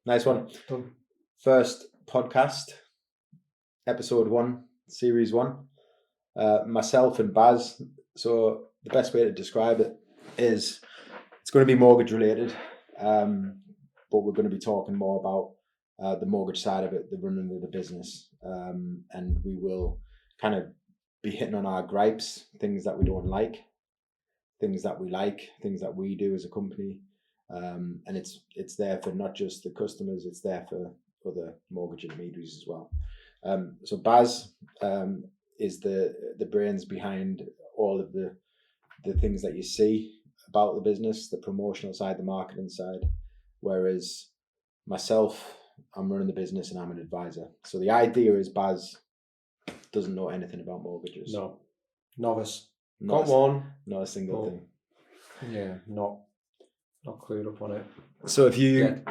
Nice one. Done. First podcast, episode 1, series 1. Myself and Baz. So the best way to describe it is it's going to be mortgage related, but we're going to be talking more about the mortgage side of it, the running of the business, and we will kind of be hitting on our gripes, things that we don't like, things that we like, things that we do as a company, and it's there for not just the customers, it's there for other mortgage intermediaries as well. So Baz is the brains behind all of the things that you see about the business, the promotional side, the marketing side, whereas myself, I'm running the business and I'm an advisor. So the idea is Baz doesn't know anything about mortgages. No, novice. Not Got one. Not a single thing. Yeah, not clued up on it. So if you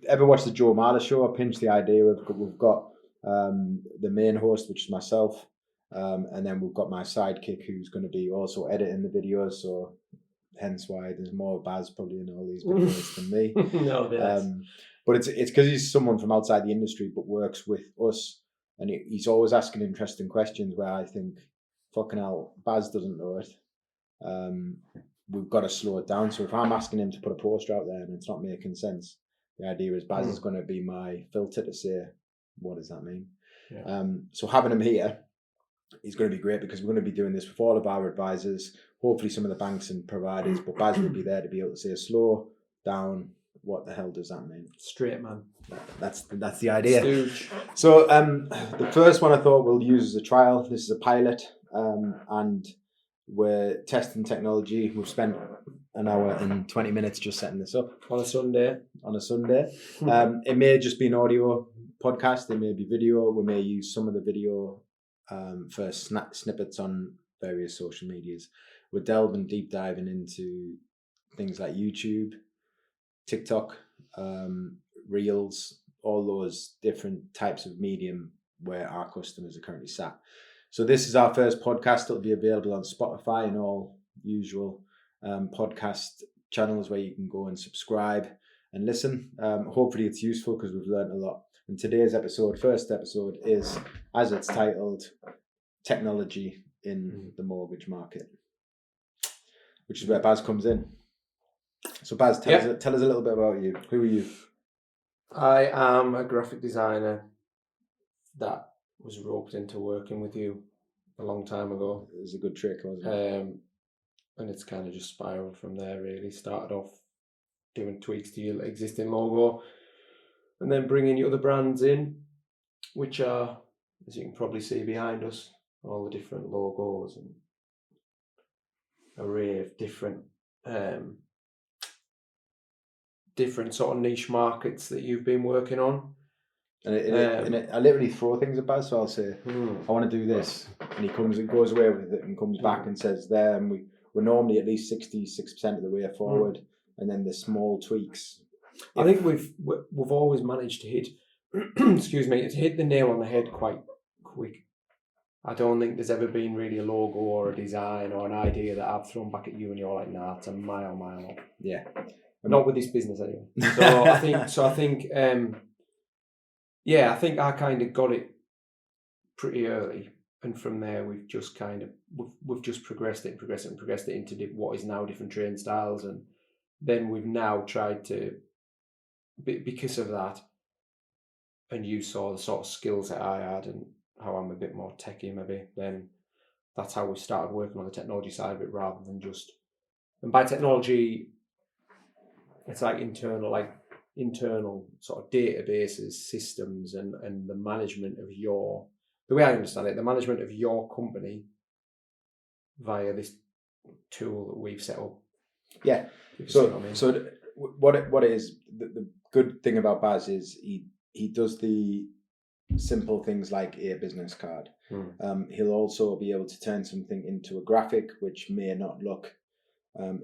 ever watched the Joe Marler show, I pinched the idea of we've got the main host, which is myself, and then we've got my sidekick who's going to be also editing the videos. So hence why there's more Baz probably in all these videos than me. No, but it's because he's someone from outside the industry but works with us, and he's always asking interesting questions where I think, fucking hell, Baz doesn't know it. We've got to slow it down. So if I'm asking him to put a poster out there and it's not making sense, the idea is Baz is going to be my filter to say, what does that mean? Yeah. So having him here is going to be great because we're going to be doing this with all of our advisors, hopefully some of the banks and providers, but Baz will be there to be able to say, slow down, what the hell does that mean? Straight man. That's the idea. Stooge. So the first one I thought we'll use as a trial. This is a pilot, and we're testing technology. We've spent an hour and 20 minutes just setting this up. On a Sunday. It may just be an audio podcast. It may be video. We may use some of the video for snippets on various social medias. We're delving deep diving into things like YouTube, TikTok, Reels, all those different types of medium where our customers are currently sat. So this is our first podcast. It'll be available on Spotify and all usual podcast channels where you can go and subscribe and listen. Hopefully it's useful because we've learned a lot. And today's first episode is, as it's titled, Technology in the Mortgage Market, which is where Baz comes in. So Baz, tell us a little bit about you. Who are you? I am a graphic designer that was roped into working with you a long time ago. It was a good trick, wasn't it? And it's kind of just spiraled from there, really. Started off doing tweaks to your existing logo and then bringing your other brands in, which are, as you can probably see behind us, all the different logos and array of different sort of niche markets that you've been working on. And I literally throw things at Baz, so I'll say, I want to do this. And he goes away with it and comes back and says there, and we're normally at least 66% of the way forward, and then the small tweaks. I think we've always managed to hit, excuse me, to hit the nail on the head quite quick. I don't think there's ever been really a logo or a design or an idea that I've thrown back at you and you're like, nah, it's a mile off. Yeah. Not with this business anyway. So I think I think I kind of got it pretty early, and from there we've just progressed it into what is now different training styles, and then we've now tried to, because of that, and you saw the sort of skills that I had and how I'm a bit more techie maybe, then that's how we started working on the technology side of it rather than just, and by technology, it's like internal sort of databases, systems, and the management of the way I understand it, the management of your company via this tool that we've set up. Yeah. So what it is, the good thing about Baz is he does the simple things like a business card. He'll also be able to turn something into a graphic which may not look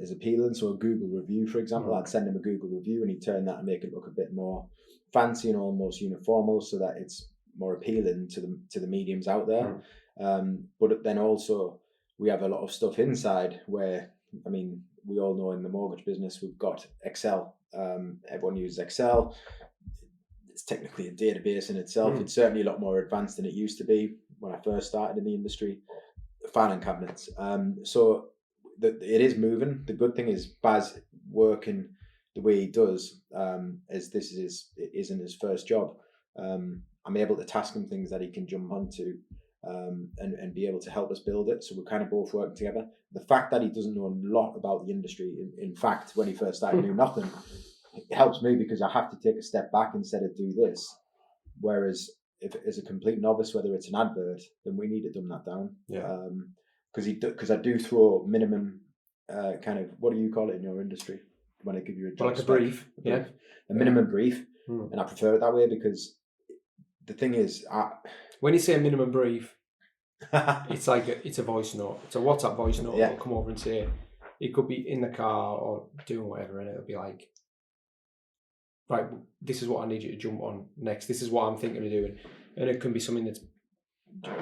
is appealing. So a Google review, for example, I'd send him a Google review and he'd turn that and make it look a bit more fancy and almost uniformal so that it's more appealing to the mediums out there. But then also we have a lot of stuff inside where, I mean, we all know in the mortgage business we've got Excel. Everyone uses Excel. it's technically a database in itself. It's certainly a lot more advanced than it used to be when I first started in the industry. Filing cabinets. So it is moving. The good thing is Baz working the way he does, as this isn't his first job. I'm able to task him things that he can jump onto and be able to help us build it. So we're kind of both working together. The fact that he doesn't know a lot about the industry, in fact, when he first started, knew nothing, it helps me because I have to take a step back instead of do this. Whereas if as a complete novice, whether it's an advert, then we need to dumb that down. Yeah. Because I do throw minimum kind of, what do you call it in your industry when I give you a job like spec? a brief. Yeah. A minimum brief, and I prefer it that way because the thing is, when you say a minimum brief, it's like it's a voice note. It's a WhatsApp voice note. Yeah. It'll come over and say, it could be in the car or doing whatever, and it'll be like, right, this is what I need you to jump on next. This is what I'm thinking of doing. And it can be something that's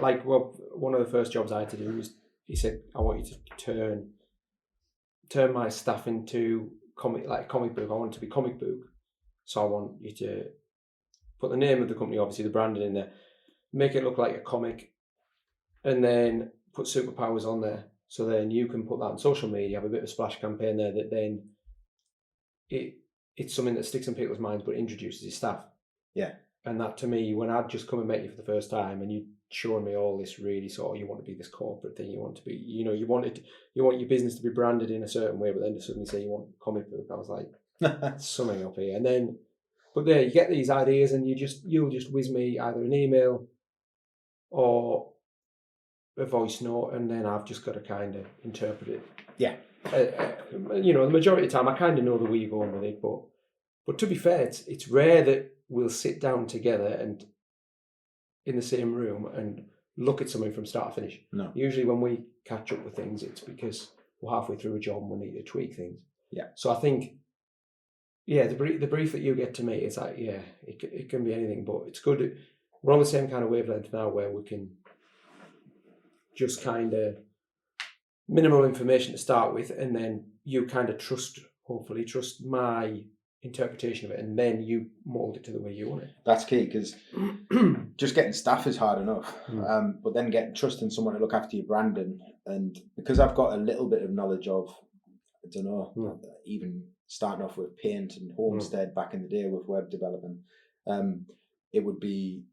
like, well, one of the first jobs I had to do was, he said, I want you to turn my staff into comic book. I want it to be comic book. So I want you to put the name of the company, obviously the branding in there, make it look like a comic, and then put superpowers on there. So then you can put that on social media, have a bit of a splash campaign there that then it's something that sticks in people's minds but introduces your staff. Yeah. And that to me, when I'd just come and met you for the first time and you showing me all this really sort of, you want to be this corporate thing, you want to be, you want your business to be branded in a certain way, but then to suddenly say you want comic book, I was like, something up here. And then, but there you get these ideas and you'll just whiz me either an email or a voice note, and then I've just got to kind of interpret it. Yeah. The majority of the time I kind of know the way you're going with it, but to be fair, it's rare that we'll sit down together and in the same room and look at something from start to finish. No. Usually when we catch up with things, it's because we're halfway through a job and we need to tweak things. Yeah. So I think, yeah, the brief that you get to me, it's like, yeah, it can be anything, but it's good. We're on the same kind of wavelength now where we can just kind of minimal information to start with, and then you kind of hopefully trust my interpretation of it, and then you mold it to the way you want it. That's key, because just getting staff is hard enough, but then trusting someone to look after your branding, and because I've got a little bit of knowledge of, I don't know, even starting off with paint and homestead back in the day with web development, I'd be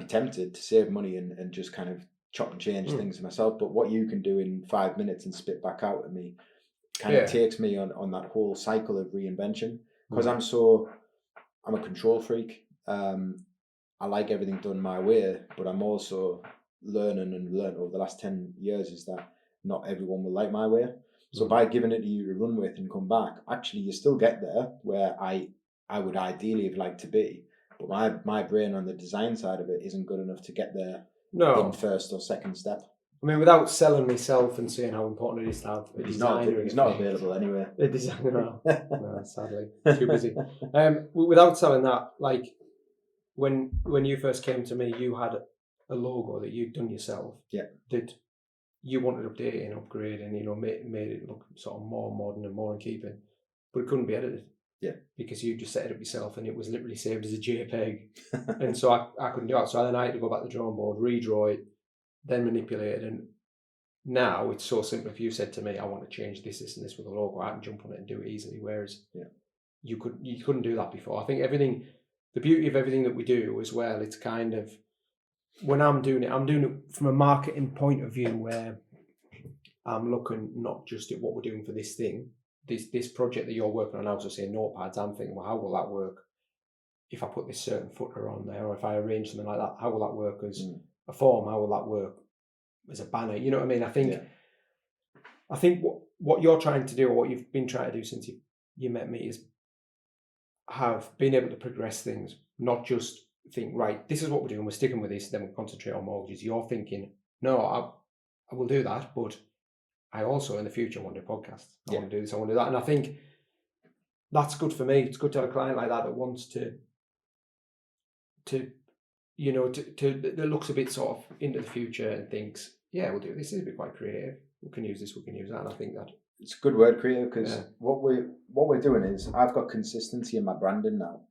tempted to save money and just kind of chop and change things myself. But what you can do in 5 minutes and spit back out at me kind of takes me on that whole cycle of reinvention, because I'm a control freak. I like everything done my way, but I'm also learned over the last 10 years is that not everyone will like my way. So by giving it to you to run with and come back, actually you still get there where I would ideally have liked to be, but my brain on the design side of it isn't good enough to get there in first or second step. I mean, without selling myself and saying how important it is to have a designer. He's not available anyway. A designer, no, sadly, too busy. Without selling that, like when you first came to me, you had a logo that you'd done yourself. Yeah. That you wanted updating, upgrading, made it look sort of more modern and more in keeping, but it couldn't be edited. Yeah. Because you just set it up yourself and it was literally saved as a JPEG. And so I couldn't do it. So then I had to go back to the drawing board, redraw it, then manipulate it. And now it's so simple. If you said to me, I want to change this, and this with a logo, I can jump on it and do it easily. Whereas you couldn't do that before. I think the beauty of everything that we do as well, it's kind of, when I'm doing it from a marketing point of view where I'm looking not just at what we're doing for this thing, this project that you're working on now, so say notepads, I'm thinking, well, how will that work if I put this certain footer on there, or if I arrange something like that, how will that work as a form, how will that work as a banner, you know what I mean? I think what you're trying to do, or what you've been trying to do since you met me, is have been able to progress things, not just think, right, this is what we're doing, we're sticking with this, then we'll concentrate on mortgages. You're thinking, no, I will do that, but I also in the future want to do podcasts. I want to do this, I want to do that. And I think that's good for me. It's good to have a client like that wants to that looks a bit sort of into the future and thinks, yeah, we'll do this. This will be quite creative. We can use this, we can use that. And I think that it's a good word, creative, because what we're doing is I've got consistency in my branding now.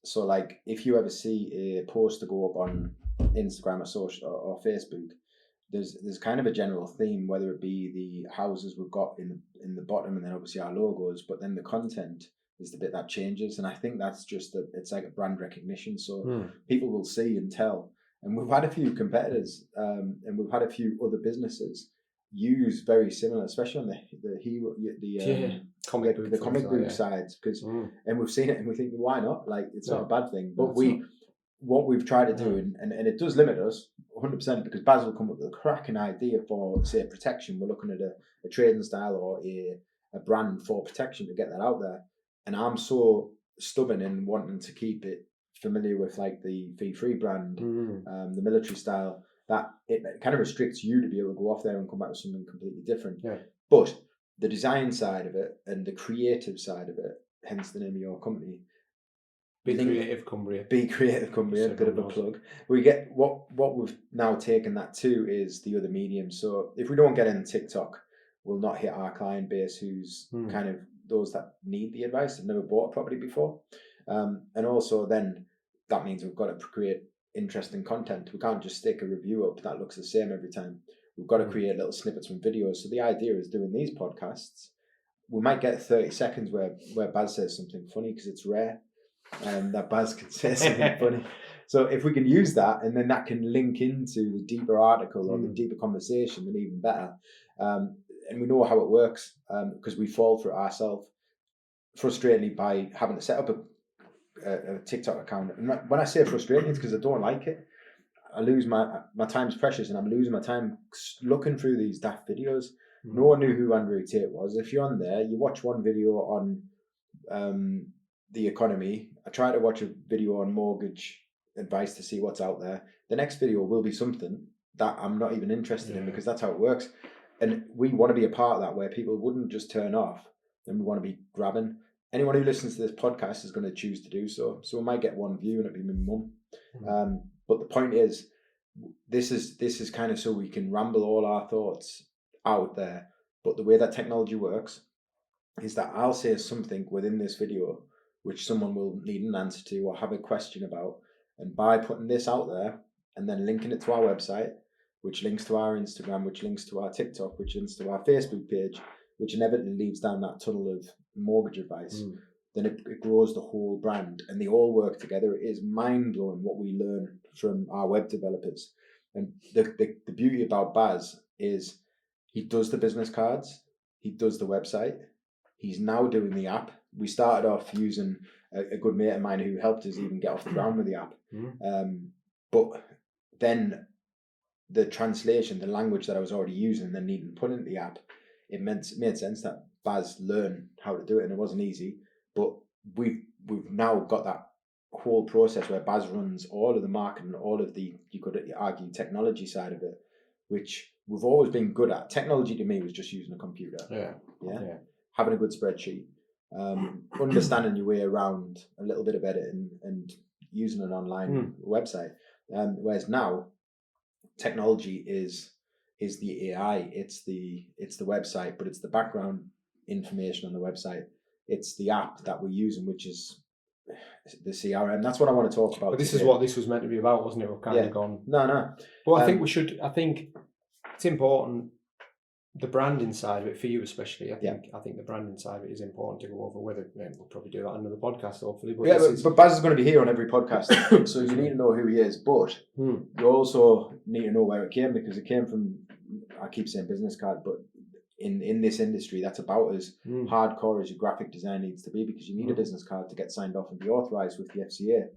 So like if you ever see a poster go up on Instagram or social or Facebook, there's kind of a general theme, whether it be the houses we've got in the bottom and then obviously our logos, but then the content is the bit that changes. And I think that's just it's like a brand recognition. So people will see and tell. And we've had a few competitors and we've had a few other businesses use very similar, especially on the hero, comic book sides, because and we've seen it and we think, why not? Like it's not a bad thing. But what we've tried to do, and it does limit us 100%, because Baz will come up with a cracking idea for, say, protection. We're looking at a trading style or a brand for protection to get that out there. And I'm so stubborn in wanting to keep it familiar with like the V3 brand, the military style, that it kind of restricts you to be able to go off there and come back with something completely different. Yeah. But the design side of it and the creative side of it, hence the name of your company, Be Creative Cumbria. Be Creative Cumbria, a bit of a plug. We get what we've now taken that to is the other mediums. So if we don't get in TikTok, we'll not hit our client base who's kind of those that need the advice, have never bought a property before. And also then that means we've got to create interesting content. We can't just stick a review up that looks the same every time. We've got to create little snippets from videos. So the idea is doing these podcasts, we might get 30 seconds where Baz says something funny, because it's rare that Baz can say something funny. So if we can use that, and then that can link into the deeper article or the deeper conversation, then even better. And we know how it works, because we fall for it ourselves, frustratingly, by having to set up a TikTok account. And when I say frustrating, it's because I don't like it. I lose my time's precious, and I'm losing my time looking through these daft videos. No one knew who Andrew Tate was. If you're on there, you watch one video on the economy. I try to watch a video on mortgage advice to see what's out there. The next video will be something that I'm not even interested in, because that's how it works. And we want to be a part of that, where people wouldn't just turn off, and we want to be grabbing. Anyone who listens to this podcast is going to choose to do so. So we might get one view and it'll be my mum. But the point is, this is kind of so we can ramble all our thoughts out there. But the way that technology works is that I'll say something within this video which someone will need an answer to or have a question about. And by putting this out there and then linking it to our website, which links to our Instagram, which links to our TikTok, which links to our Facebook page, which inevitably leads down that tunnel of mortgage advice, then it grows the whole brand, and they all work together. It is mind-blowing what we learn from our web developers. And the beauty about Baz is he does the business cards, he does the website, he's now doing the app. We started off using a good mate of mine who helped us even get off the ground with the app. But then the translation, the language that I was already using and then needing to put into the app, it made sense that Baz learn how to do it, and it wasn't easy. But we've now got that whole process where Baz runs all of the marketing, all of the, you could argue, technology side of it, which we've always been good at. Technology to me was just using a computer. Yeah. Having a good spreadsheet, understanding your way around a little bit of editing and using an online website. Whereas now, technology is the AI, it's the website, but it's the background information on the website. It's the app that we're using, which is the CRM. That's what I want to talk about. But this is what this was meant to be about, wasn't it? We've kind of gone. No. But I think I think it's important, the branding side of it, for you especially. I think the branding side of it is important to go over. Whether we'll probably do that on another podcast, hopefully. But but Baz is going to be here on every podcast, so you need to know who he is. But you also need to know where it came, because it came from, I keep saying business card, but in this industry, that's about as hardcore as your graphic design needs to be, because you need a business card to get signed off and be authorized with the FCA.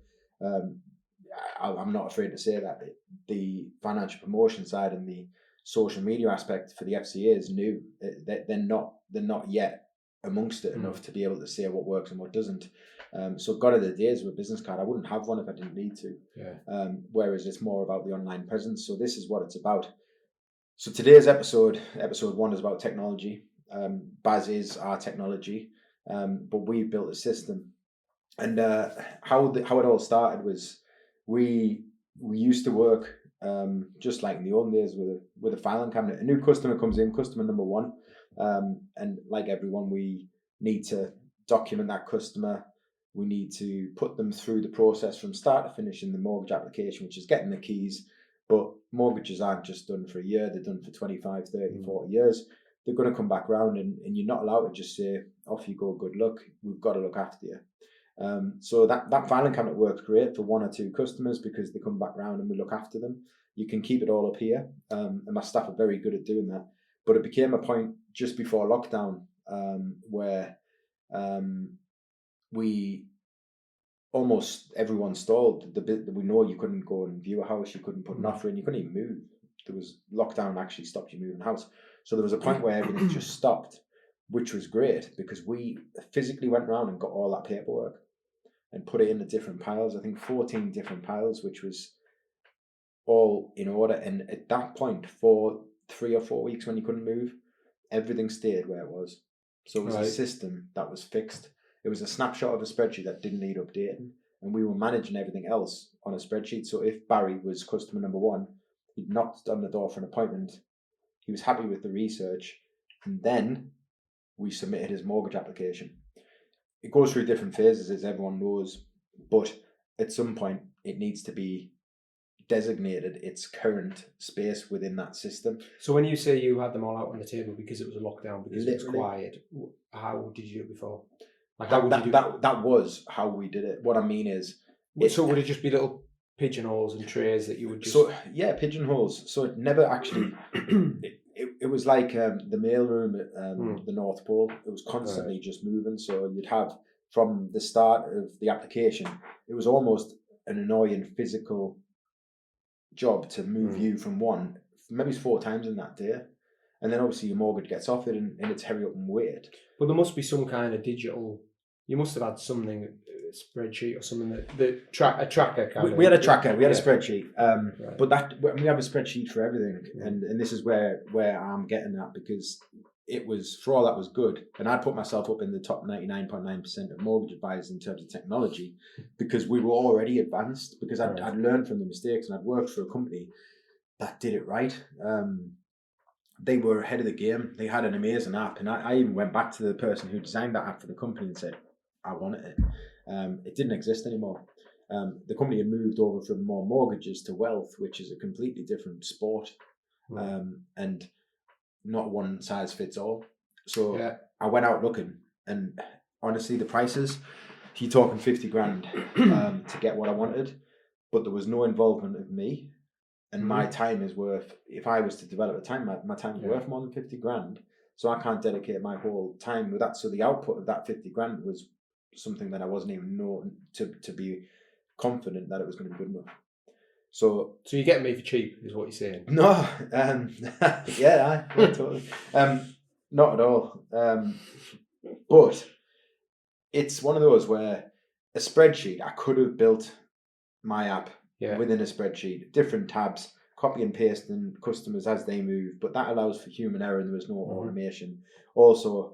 I'm not afraid to say that the financial promotion side and the social media aspect for the FCA is new. They're not yet amongst it enough to be able to say what works and what doesn't. So God of the days with a business card, I wouldn't have one if I didn't need to. Whereas it's more about the online presence. So this is what it's about. So today's episode 1, is about technology. Baz is our technology, but we built a system. And how it all started was we used to work just like in the olden days with a filing cabinet. A new customer comes in, customer number 1, and like everyone, we need to document that customer. We need to put them through the process from start to finish in the mortgage application, which is getting the keys. But mortgages aren't just done for a year, they're done for 25, 30, 40 years. They're going to come back round, and you're not allowed to just say, off you go, good luck. We've got to look after you. So that filing cabinet works great for 1 or 2 customers because they come back round and we look after them. You can keep it all up here, and my staff are very good at doing that. But it became a point just before lockdown where we almost everyone stalled. The bit that we know, you couldn't go and view a house, you couldn't put an offer in, you couldn't even move. There was lockdown actually stopped you moving house. So there was a point where everything just stopped, which was great because we physically went around and got all that paperwork and put it into different piles. I think 14 different piles, which was all in order. And at that point, for 3 or 4 weeks when you couldn't move, everything stayed where it was. So it was a system that was fixed. It was a snapshot of a spreadsheet that didn't need updating, and we were managing everything else on a spreadsheet. So if Barry was customer number 1, he'd knocked on the door for an appointment, he was happy with the research, and then we submitted his mortgage application. It goes through different phases, as everyone knows, but at some point it needs to be designated its current space within that system. So when you say you had them all out on the table because it was a lockdown, because it was quiet, how did you do it before? Like that was how we did it. What I mean is, so would it just be little pigeonholes and trays that you would just? So yeah, pigeonholes. So it never actually. It was like the mailroom at the North Pole. It was constantly just moving. So you'd have from the start of the application, it was almost an annoying physical job to move you from one, maybe 4 times in that day. And then obviously your mortgage gets offered and it's hurry up and wait. But there must be some kind of digital, you must have had something, a spreadsheet or something a tracker kind of. We had a tracker, we had a spreadsheet. But that we have a spreadsheet for everything. And this is where I'm getting at, because it was, for all that was good, and I put myself up in the top 99.9% of mortgage advisors in terms of technology, because we were already advanced, because I'd learned from the mistakes, and I'd worked for a company that did it right. They were ahead of the game. They had an amazing app, and I even went back to the person who designed that app for the company and said, I wanted it. It didn't exist anymore. The company had moved over from more mortgages to wealth, which is a completely different sport, and not one size fits all. So I went out looking, and honestly, the prices, you're talking 50 grand to get what I wanted, but there was no involvement of me. And my time is worth, if I was to develop a time, my time is worth more than 50 grand. So I can't dedicate my whole time with that. So the output of that 50 grand was something that I wasn't even known to be confident that it was going to be good enough. So you're getting me for cheap, is what you're saying? No, yeah, totally. Not at all. But it's one of those where a spreadsheet, I could have built my app within a spreadsheet, different tabs, copy and paste in customers as they move, but that allows for human error and there was no automation. Also,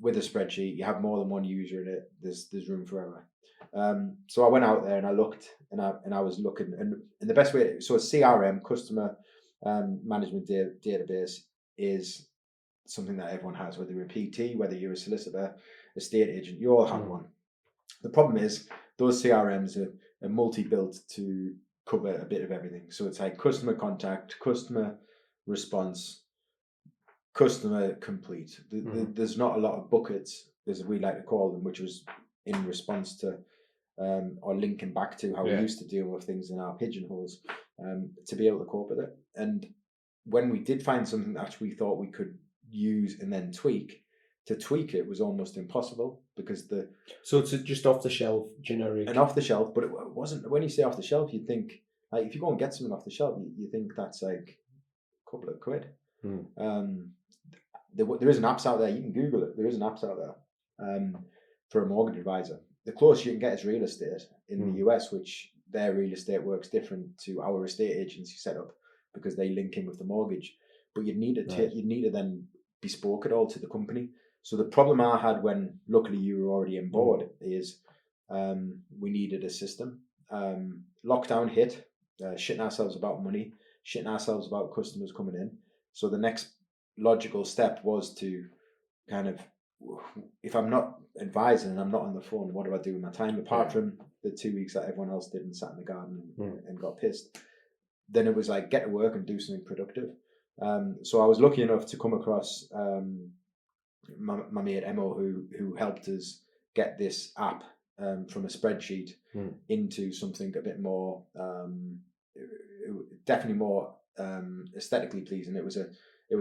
with a spreadsheet, you have more than one user in it. There's room for error. So I went out there and I looked, and I was looking, and the best way. So a CRM, customer management database, is something that everyone has, whether you're a PT, whether you're a solicitor, estate agent, you all have one. The problem is those CRMs are multi-built to cover a bit of everything. So it's like customer contact, customer response, customer complete. There's not a lot of buckets, as we like to call them, which was in response to or linking back to how we used to deal with things in our pigeonholes, to be able to cope with it. And when we did find something that we thought we could use and then tweak, to tweak it was almost impossible, because so it's just off the shelf generic. And off the shelf, but it wasn't. When you say off the shelf, you think, like, if you go and get something off the shelf, you think that's like a couple of quid. There is an apps out there. You can Google it. There is an apps out there for a mortgage advisor. The closest you can get is real estate in the US, which their real estate works different to our estate agency setup, because they link in with the mortgage. But you'd need to then bespoke it all to the company. So the problem I had, when luckily you were already on board, is we needed a system. Lockdown hit, shitting ourselves about money, shitting ourselves about customers coming in. So the next logical step was to kind of if I'm not advising and I'm not on the phone, what do I do with my time apart Yeah. from the 2 weeks that everyone else did and sat in the garden and got pissed? Then it was like, get to work and do something productive. So I was lucky enough to come across my mate Emo, who helped us get this app from a spreadsheet into something a bit more, definitely more aesthetically pleasing. It was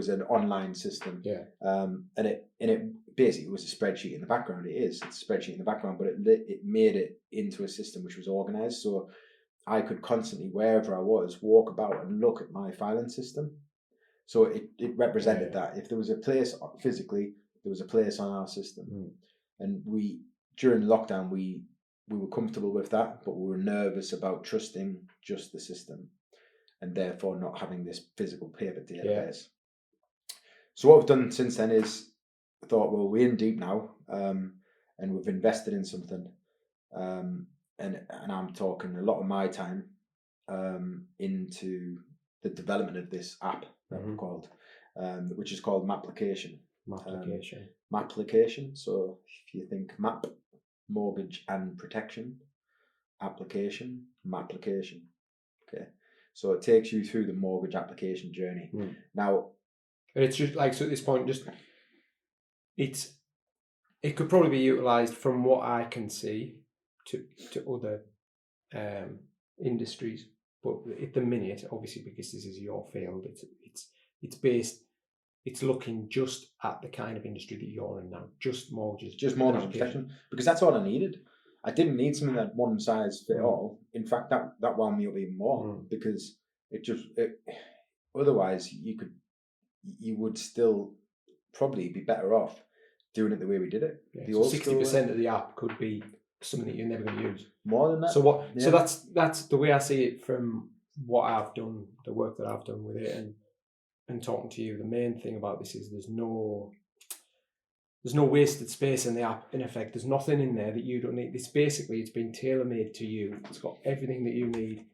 an online system, and it basically was a spreadsheet in the background. It's a spreadsheet in the background, but it made it into a system which was organized, so I could constantly, wherever I was, walk about and look at my filing system. So it represented that if there was a place physically, there was a place on our system, and during lockdown we were comfortable with that, but we were nervous about trusting just the system, and therefore not having this physical paper database. So what we've done since then is thought, well, we're in deep now, and we've invested in something, and I'm talking a lot of my time into the development of this app that we've called, which is called Mapplication. Mapplication. So if you think map, mortgage and protection, application, Mapplication. Okay. So it takes you through the mortgage application journey. Now, and it's just like, so at this point, just it could probably be utilised from what I can see to other industries, but at the minute, obviously, because this is your field, it's based. It's looking just at the kind of industry that you're in now, just mortgages, just mortgage and protection, because that's all I needed. I didn't need something that one size fit all. In fact, that wound me up even more because otherwise you would still probably be better off doing it the way we did it. Yeah, so 60% of the app could be something that you're never going to use. More than that. So what? Yeah. So that's the way I see it from what I've done, the work that I've done with it, and talking to you. The main thing about this is there's no wasted space in the app. In effect, there's nothing in there that you don't need. It's been tailor made to you. It's got everything that you need.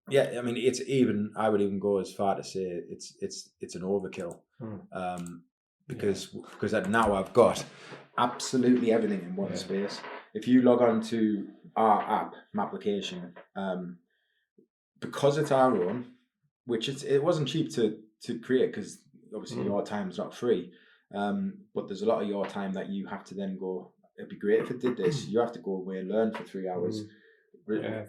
Yeah, I mean, I would even go as far to say it's an overkill, because now I've got absolutely everything in one space. If you log on to our app, Mapplication, because it's our own, which it wasn't cheap to create, because obviously your time's not free, but there's a lot of your time that you have to then go, it'd be great if it did this. You have to go away and learn for 3 hours.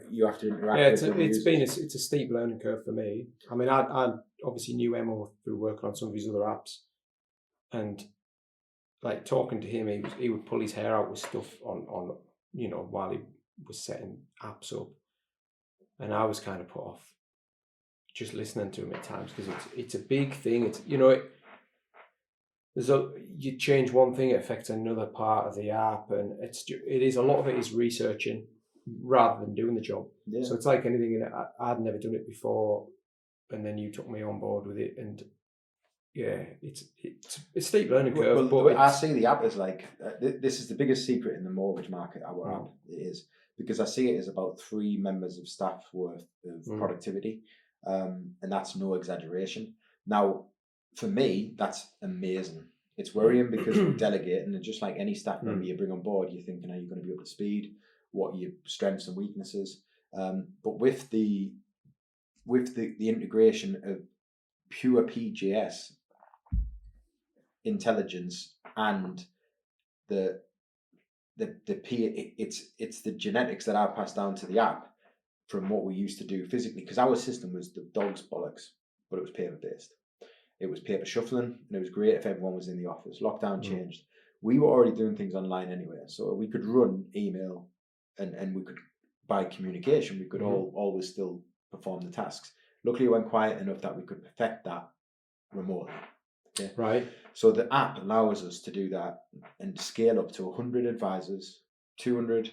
You have to interact with it's a steep learning curve for me. I mean, I obviously knew Emo through working on some of his other apps, and like talking to him, he would pull his hair out with stuff on while he was setting apps up, and I was kind of put off just listening to him at times, because it's a big thing. It's you change one thing, it affects another part of the app, and a lot of it is researching rather than doing the job. Yeah. So it's like anything, I'd never done it before, and then you took me on board with it, and it's a steep learning curve. But I see the app as like this is the biggest secret in the mortgage market. Our app is, because I see it as about 3 members of staff worth of productivity, and that's no exaggeration. Now, for me, that's amazing. It's worrying because we're delegating, and just like any staff member you bring on board, you're thinking, are you going to be up to speed? What are your strengths and weaknesses? But with the integration of pure PGS intelligence and it's the genetics that I've passed down to the app from what we used to do physically, because our system was the dog's bollocks, but it was paper based. It was paper shuffling, and it was great if everyone was in the office. Lockdown changed. We were already doing things online anyway, so we could run email, and we could, by communication, we could always still perform the tasks. Luckily, it went quiet enough that we could perfect that remotely. Yeah. Right. So the app allows us to do that and scale up to 100 advisors, 200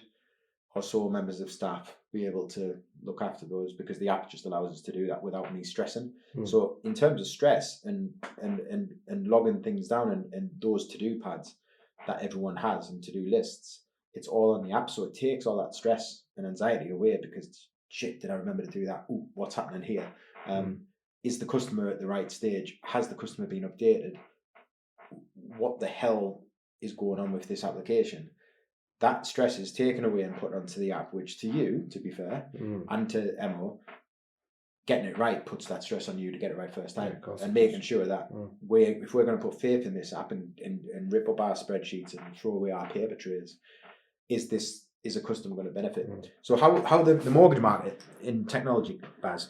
or so members of staff, be able to look after those, because the app just allows us to do that without any stressing. So in terms of stress and logging things down and those to-do pads that everyone has and to-do lists, it's all on the app. So it takes all that stress and anxiety away, because shit, did I remember to do that? Ooh, what's happening here? Is the customer at the right stage? Has the customer been updated? what the hell is going on with this application? That stress is taken away and put onto the app, which to you, to be fair, and to Emo, getting it right puts that stress on you to get it right first time, and making sure that if we're going to put faith in this app and rip up our spreadsheets and throw away our paper trays, is a customer going to benefit? So how the mortgage market in technology, Baz,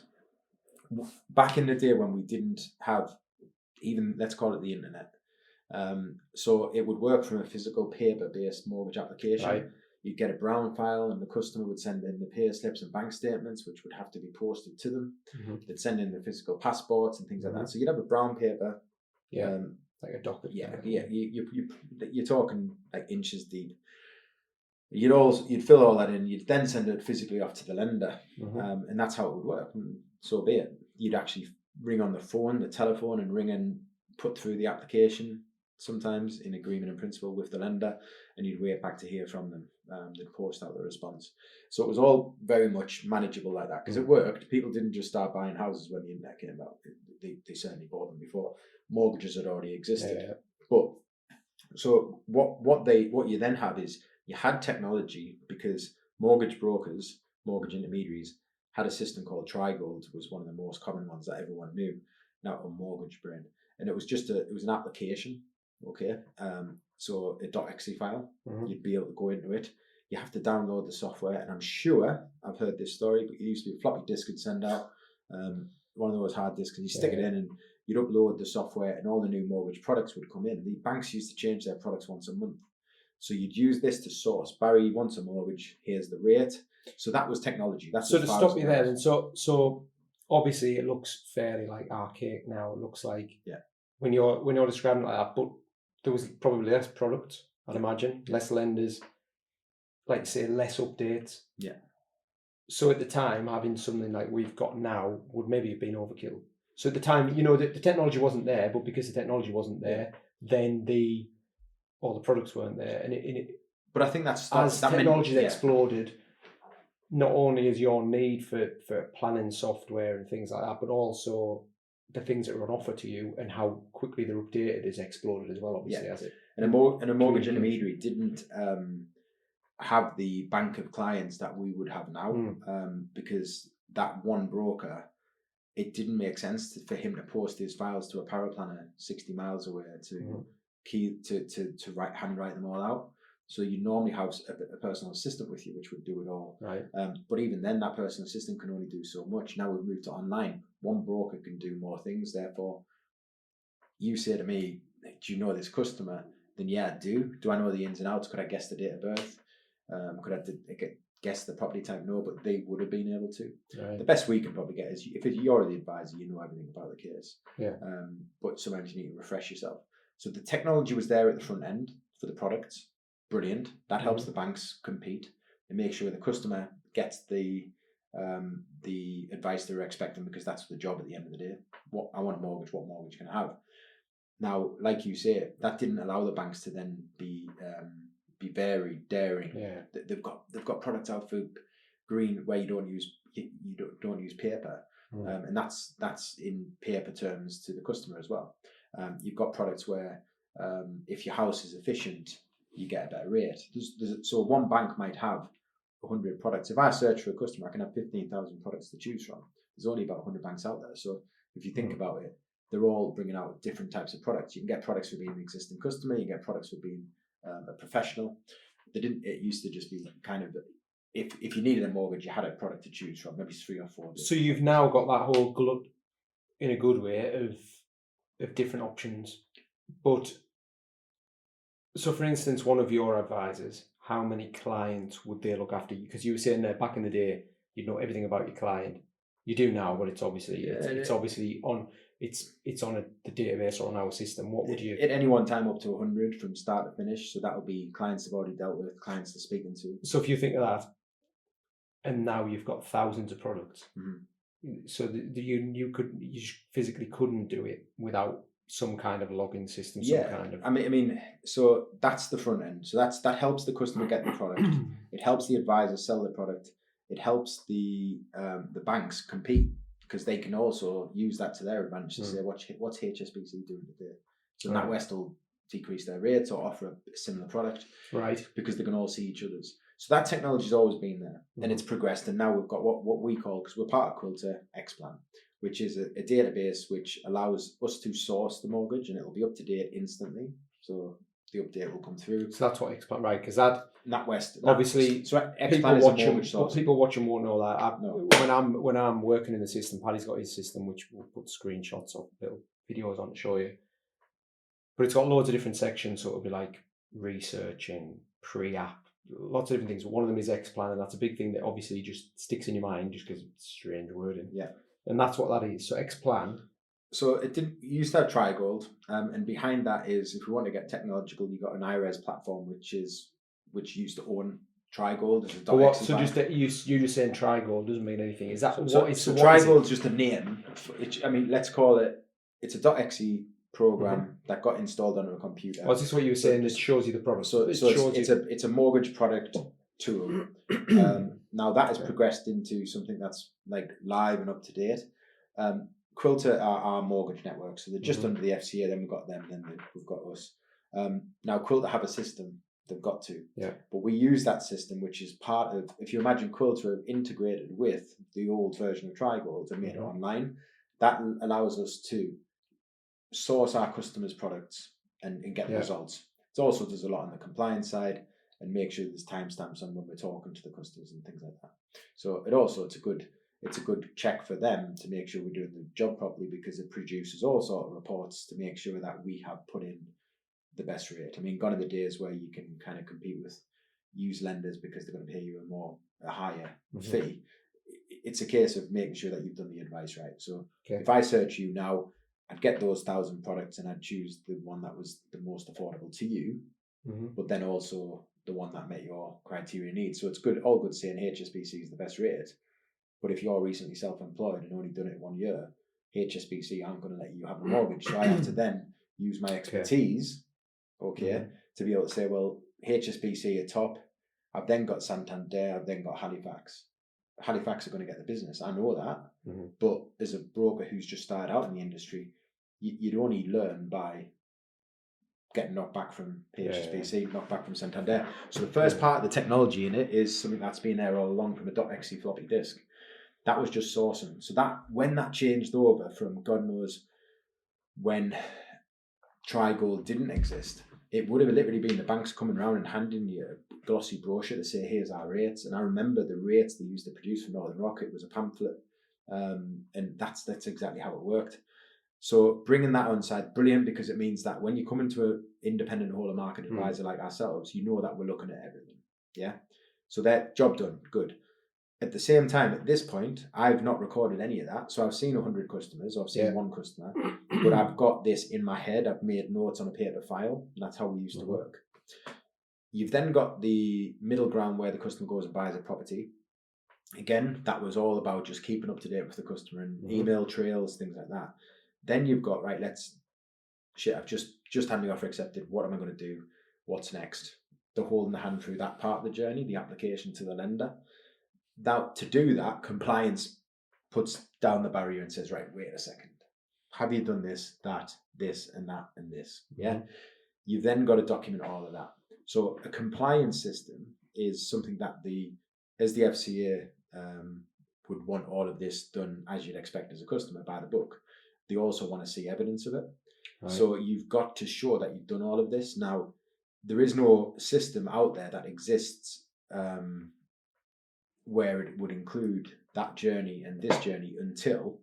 back in the day when we didn't have even, let's call it the internet, so it would work from a physical paper-based mortgage application. Right. You'd get a brown file and the customer would send in the pay slips and bank statements, which would have to be posted to them. They'd send in the physical passports and things like that. So you'd have a brown paper. Yeah, like a docket. Yeah, you're talking like inches deep. You'd fill all that in. You'd then send it physically off to the lender, and that's how it would work. And so be it. You'd actually ring on the telephone, and ring and put through the application. Sometimes in agreement in principle with the lender, and you'd wait back to hear from them. They'd post out the response. So it was all very much manageable like that because it worked. People didn't just start buying houses when the internet came out. They certainly bought them before. Mortgages had already existed. Yeah. But so what you then have is you had technology because mortgage brokers, mortgage intermediaries had a system called Trigold, was one of the most common ones that everyone knew. Now a mortgage brain, and it was an application. Okay, so a .exe file, you'd be able to go into it. You have to download the software, and I'm sure I've heard this story, but it used to be a floppy disk you'd send out, one of those hard disks, and you stick it in, and you'd upload the software, and all the new mortgage products would come in. The banks used to change their products once a month, so you'd use this to source. Barry wants a mortgage. Here's the rate. So that was technology. That's so to stop you there. And so obviously it looks fairly like archaic now. It looks like when you're describing it like that, but there was probably less product, I'd imagine, less lenders, like say less updates. Yeah. So at the time, having something like we've got now would maybe have been overkill. So at the time, the technology wasn't there, but because the technology wasn't there, then all the products weren't there, and But I think that's as technology exploded. Not only is your need for planning software and things like that, but also the things that are on offer to you and how quickly they're updated is exploded as well, obviously, as it. And a mortgage intermediary didn't have the bank of clients that we would have now, because that one broker, it didn't make sense for him to post his files to a power planner 60 miles away to handwrite them all out. So you normally have a personal assistant with you, which would do it all. Right. But even then, that personal assistant can only do so much. Now we've moved to online. One broker can do more things. Therefore, you say to me, do you know this customer? Then yeah, I do. Do I know the ins and outs? Could I guess the date of birth? Could I guess the property type? No, but they would have been able to. Right. The best we can probably get is if you're the advisor, you know everything about the case. Yeah. But sometimes you need to refresh yourself. So the technology was there at the front end for the products. Brilliant. That helps the banks compete and make sure the customer gets the advice they're expecting, because that's the job at the end of the day. I want a mortgage. What mortgage can I have? Now, like you say, that didn't allow the banks to then be very daring. Yeah. They've got products out for green where you don't use paper, and that's in paper terms to the customer as well. You've got products where if your house is efficient, you get a better rate. So one bank might have 100 products. If I search for a customer, I can have 15,000 products to choose from. There's only about 100 banks out there. So if you think about it, they're all bringing out different types of products. You can get products for being an existing customer. You can get products for being a professional. It used to just be kind of, if you needed a mortgage, you had a product to choose from, maybe 3 or 4. So you've now got that whole glut, in a good way, of different options. But so, for instance, one of your advisors, how many clients would they look after? Because you were saying there back in the day, you'd know everything about your client. You do now, but it's obviously it's obviously on the database or on our system. What would you at any one time up to 100 from start to finish? So that would be clients they've already dealt with, clients they're speaking to. So if you think of that, and now you've got thousands of products, so you physically couldn't do it without some kind of login system. I mean, so that's the front end. So that helps the customer get the product. It helps the advisor sell the product. It helps the banks compete, because they can also use that to their advantage to say what's HSBC doing today. So NatWest will decrease their rates or offer a similar product, Right. because they can all see each other's. So that technology's always been there, and it's progressed, and now we've got what we call, because we're part of Quilter, Xplan, which is a database which allows us to source the mortgage, and it'll be up to date instantly. So the update will come through. So that's what Xplan, right? Because that obviously, so Xplan is a mortgage source. People watching won't know that. No. When I'm working in the system, Paddy's got his system, which we'll put screenshots of little videos on to show you. But it's got loads of different sections, so it'll be like researching, pre-app, lots of different things. One of them is Xplan, and that's a big thing that obviously just sticks in your mind just because it's strange wording. Yeah. And that's what that is. So Xplan. So it didn't use that Trigold, and behind that is, if we want to get technological, you've got an IRES platform which used to own Trigold. So you're just saying Trigold doesn't mean anything. Is that so Trigold's just a name? Let's call it. It's a .exe program that got installed onto a computer. Is this what you were saying? It shows you the product. So it's a mortgage product tool. Now that has progressed into something that's like live and up to date. Quilter are our mortgage network, so they're just under the FCA. Then we've got them. Then we've got us. Now Quilter have a system. They've got to. Yeah. But we use that system, which is part of. If you imagine Quilter have integrated with the old version of Trigold and made it online, that allows us to source our customers' products and get the results. It also does a lot on the compliance side and make sure there's timestamps on when we're talking to the customers and things like that. So it's a good check for them to make sure we're doing the job properly, because it produces all sort of reports to make sure that we have put in the best rate. I mean, gone are the days where you can kind of compete with used lenders because they're going to pay you a higher fee. It's a case of making sure that you've done the advice right. So if I search you now, I'd get those 1,000 products and I'd choose the one that was the most affordable to you, but then also the one that met your criteria needs. So it's all good saying HSBC is the best rate, but if you're recently self-employed and only done it 1 year, HSBC aren't going to let you have a mortgage. So I have to then use my expertise, to be able to say, well, HSBC are top. I've then got Santander. I've then got Halifax. Halifax are going to get the business. I know that. But as a broker who's just started out in the industry, you'd only learn by getting knocked back from HSBC, knocked back from Santander. So the first part of the technology in it is something that's been there all along from a .exe floppy disk. That was just sourcing. So that when that changed over from God knows when Trigold didn't exist, it would have literally been the banks coming around and handing you a glossy brochure to say, here's our rates. And I remember the rates they used to produce for Northern Rock. It was a pamphlet. And that's exactly how it worked. So bringing that on side, brilliant, because it means that when you come into an independent whole of market advisor like ourselves, you know that we're looking at everything. Yeah. So that job done, good. At the same time, at this point, I've not recorded any of that. So I've seen 100 customers, or I've seen one customer, but I've got this in my head. I've made notes on a paper file, and that's how we used to work. You've then got the middle ground where the customer goes and buys a property. Again, that was all about just keeping up to date with the customer and email trails, things like that. Then you've got, right, I've just had my offer accepted. What am I going to do? What's next? They're holding the hand through that part of the journey, the application to the lender. Now, to do that, compliance puts down the barrier and says, right, wait a second. Have you done this, that, this, and that, and this? Yeah. You've then got to document all of that. So a compliance system is something that as the FCA would want all of this done as you'd expect as a customer by the book. They also want to see evidence of it. Right. So you've got to show that you've done all of this. Now, there is no system out there that exists where it would include that journey and this journey until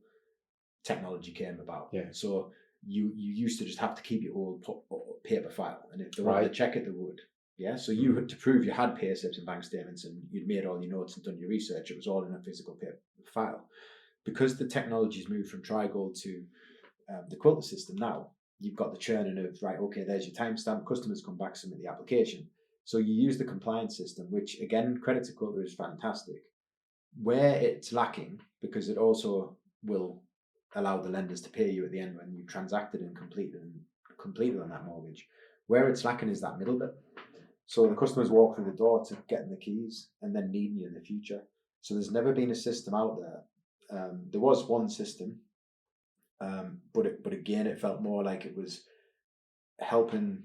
technology came about. Yeah. So you used to just have to keep your old paper file, and if they wanted to check it, they would. Yeah. So you had to prove you had pay slips and bank statements, and you'd made all your notes and done your research. It was all in a physical paper file. Because the technology's moved from Trigold to the Quilter system now, you've got the churning of, right, okay, there's your timestamp, customers come back, submit the application. So you use the compliance system, which again, credit to Quilter, is fantastic. Where it's lacking, because it also will allow the lenders to pay you at the end when you've transacted and completed on that mortgage. Where it's lacking is that middle bit. So the customers walk through the door to getting the keys and then needing you in the future. So there's never been a system out there. There was one system, but again, it felt more like it was helping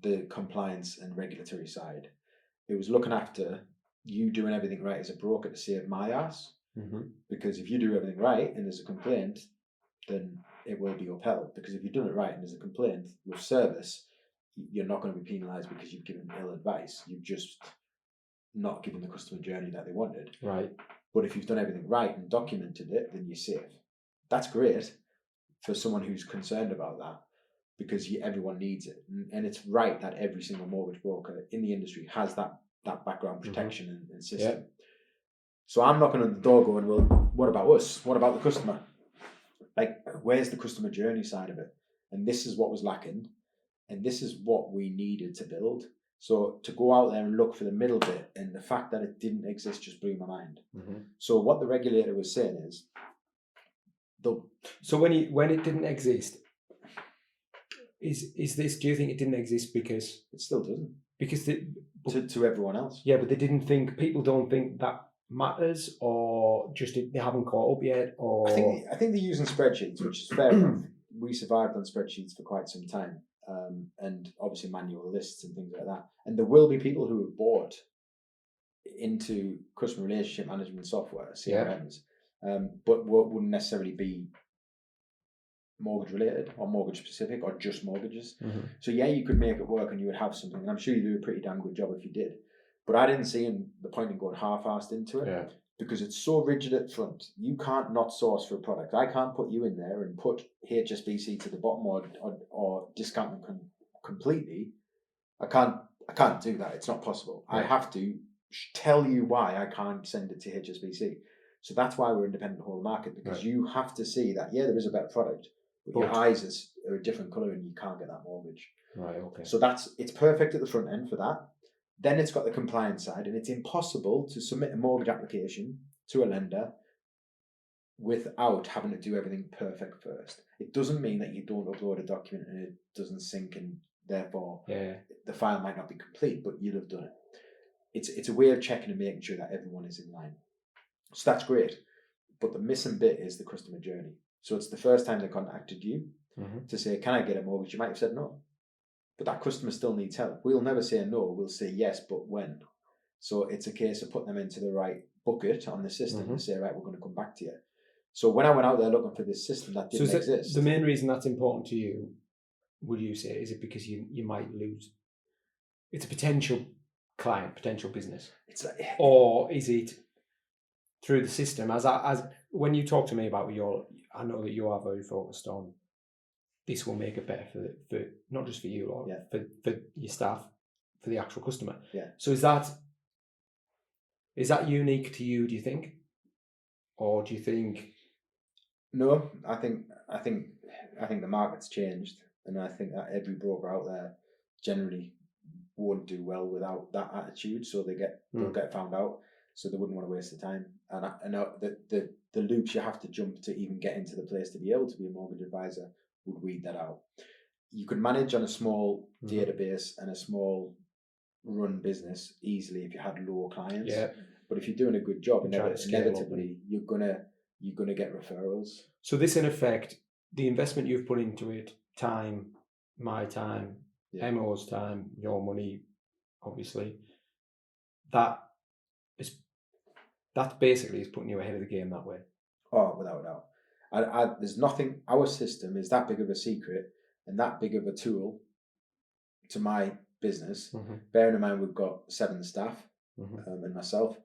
the compliance and regulatory side. It was looking after you doing everything right as a broker to save my ass. Because if you do everything right and there's a complaint, then it will be upheld. Because if you've done it right and there's a complaint with service, you're not going to be penalised because you've given ill advice. You've just not given the customer journey that they wanted. Right. But if you've done everything right and documented it, then you're safe. That's great for someone who's concerned about that, because everyone needs it. And it's right that every single mortgage broker in the industry has that background protection and system. Yeah. So I'm knocking on the door going, well, what about us? What about the customer? Like, where's the customer journey side of it? And this is what was lacking. And this is what we needed to build. So to go out there and look for the middle bit, and the fact that it didn't exist just blew my mind. So what the regulator was saying is, so when it didn't exist, is this? Do you think it didn't exist because it still doesn't? Because to everyone else. Yeah, but they didn't think. People don't think that matters, or just they haven't caught up yet. Or I think they're using spreadsheets, which is fair enough. We survived on spreadsheets for quite some time. And obviously manual lists and things like that. And there will be people who have bought into customer relationship management software, CRMs, but what wouldn't necessarily be mortgage related or mortgage specific or just mortgages. So yeah, you could make it work and you would have something. And I'm sure you do a pretty damn good job if you did. But I didn't see the point in going half-assed into it because it's so rigid at front. You can't not source for a product. I can't put you in there and put HSBC to the bottom or discount them completely. I can't do that. It's not possible. I have to tell you why I can't send it to HSBC. So that's why we're independent whole market, because you have to see that, there is a better product, but your eyes are a different colour and you can't get that mortgage. Right, okay. So it's perfect at the front end for that. Then it's got the compliance side, and it's impossible to submit a mortgage application to a lender without having to do everything perfect first. It doesn't mean that you don't upload a document and it doesn't sync, and therefore the file might not be complete, but you'd have done it. It's a way of checking and making sure that everyone is in line. So that's great. But the missing bit is the customer journey. So it's the first time they contacted you to say, can I get a mortgage? You might have said no. But that customer still needs help. We'll never say no. We'll say yes, but when? So it's a case of putting them into the right bucket on the system and say, right, we're going to come back to you. So when I went out there looking for this system that didn't exist. The main reason that's important to you, would you say, is it because you might lose? It's a potential client, potential business. Or is it through the system? As when you talk to me about I know that you are very focused on this will make it better for not just for you, or for your staff, for the actual customer. Yeah. So is that unique to you, do you think? Or do you think? No, I think the market's changed, and I think that every broker out there generally won't do well without that attitude. So they'll get found out. So they wouldn't want to waste the time. And I know that the loops you have to jump to even get into the place to be able to be a mortgage advisor would weed that out. You could manage on a small database and a small run business easily if you had low clients. Yeah. But if you're doing a good job, inevitably you're gonna get referrals. So this, in effect, the investment you've put into it, time, my time, Emo's time, your money, obviously, that basically is putting you ahead of the game that way. Oh, without a doubt. There's nothing. Our system is that big of a secret and that big of a tool to my business. Bearing in mind we've got 7 staff and myself,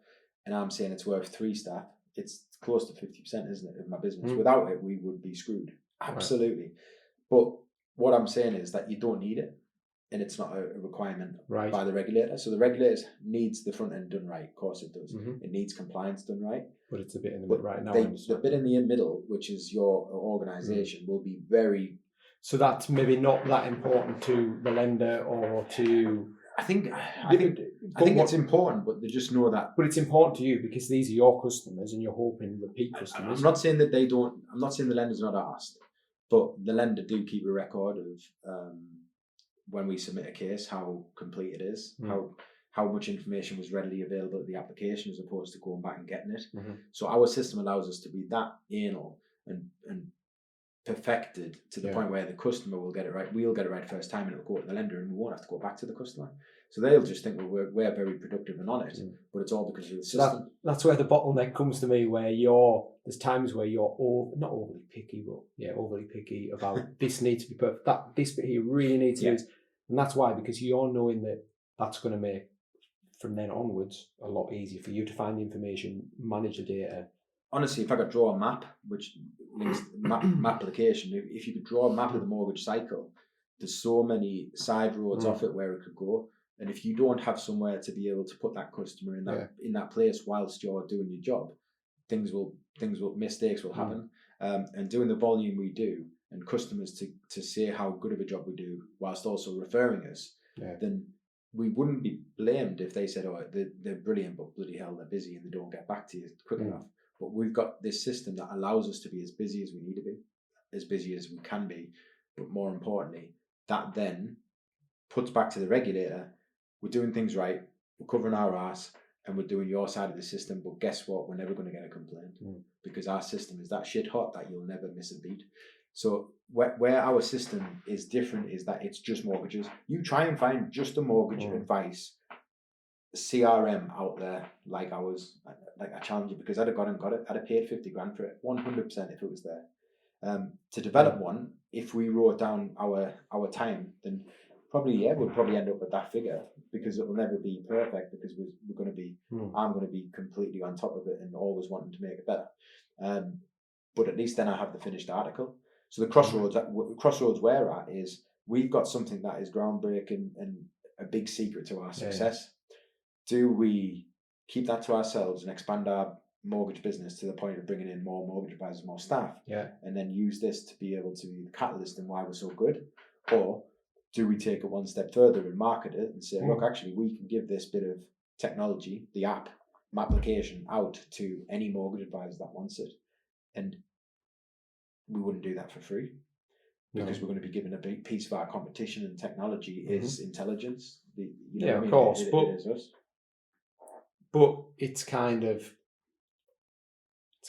and I'm saying it's worth 3 staff. It's close to 50%, isn't it, of my business? Without it, we would be screwed. Absolutely. Right. But what I'm saying is that you don't need it, and it's not a requirement by the regulator. So the regulator needs the front end done right. Of course it does. It needs compliance done right. But it's a bit in the middle right now. The bit in the middle, which is your organisation, will be very... So that's maybe not that important to the lender or to... I think it's important, but they just know that. But it's important to you because these are your customers and you're hoping repeat customers. I'm not saying that they don't... I'm not saying the lender's not asked, but the lender do keep a record of... when we submit a case, how complete it is, how much information was readily available at the application as opposed to going back and getting it. So our system allows us to be that anal and perfected to the Yeah. point where the customer will get it right. We'll get it right first time, and it'll go to the lender, and we won't have to go back to the customer. So they'll just think, well, we're very productive and on it, but it's all because of the system. That's where the bottleneck comes to me, where there's times where you're not overly picky, but overly picky about this needs to be perfect. This bit here really needs to be, and that's why, because you're knowing that that's going to make from then onwards a lot easier for you to find the information, manage the data. Honestly, if I could draw a map, which means map application, if you could draw a map of the mortgage cycle, there's so many side roads off it where it could go. And if you don't have somewhere to be able to put that customer in that place whilst you're doing your job, mistakes will happen. And doing the volume we do, and customers to say how good of a job we do, whilst also referring us, then we wouldn't be blamed if they said, "Oh, they're brilliant, but bloody hell, they're busy and they don't get back to you quick enough." But we've got this system that allows us to be as busy as we need to be, as busy as we can be. But more importantly, that then puts back to the regulator, we're doing things right, we're covering our ass, and we're doing your side of the system. But guess what? We're never going to get a complaint because our system is that shit hot that you'll never miss a beat. So where our system is different is that it's just mortgages. You try and find just a mortgage advice CRM out there like ours. Like I challenge you, because I'd have gone and got it. I'd have paid 50 grand for it, 100% if it was there. To develop one, if we wrote down our time, then we'll probably end up at that figure, because it will never be perfect, because we're going to be, I'm going to be completely on top of it and always wanting to make it better. But at least then I have the finished article. So the crossroads we're at is we've got something that is groundbreaking and a big secret to our success. Do we keep that to ourselves and expand our mortgage business to the point of bringing in more mortgage advisors, more staff, and then use this to be able to be the catalyst in why we're so good? Or do we take it one step further and market it and say, look, actually, we can give this bit of technology, the application, out to any mortgage advisor that wants it? And we wouldn't do that for free, because we're going to be given a big piece of our competition, and technology is intelligence. Of course, it is us. But it's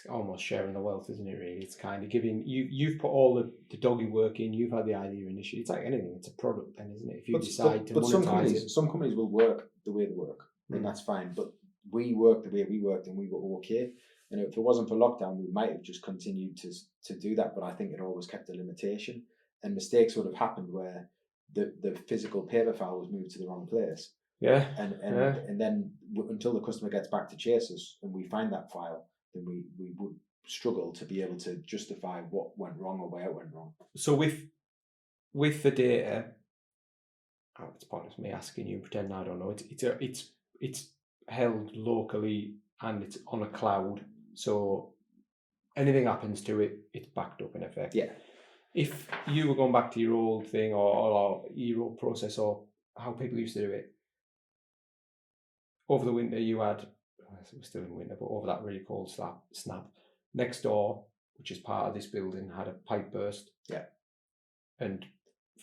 almost sharing the wealth, isn't it, really? It's kind of giving, you've put all the doggy work in, you've had the idea initially. It's like anything, it's a product then, isn't it? If you decide to monetize it. Some companies will work the way they work, and that's fine. But we work the way we worked, and we were okay. And if it wasn't for lockdown, we might have just continued to do that. But I think it always kept a limitation, and mistakes would have happened where the physical paper file was moved to the wrong place. And then until the customer gets back to chase us and we find that file, then we would struggle to be able to justify what went wrong or where it went wrong. So with the data, it's pointless me asking you and pretending I don't know. It's held locally and it's on a cloud. So anything happens to it, it's backed up in effect. Yeah. If you were going back to your old thing or your old process or how people used to do it, over the winter you had, we're still in winter, but over that really cold snap, next door, which is part of this building, had a pipe burst. Yeah. And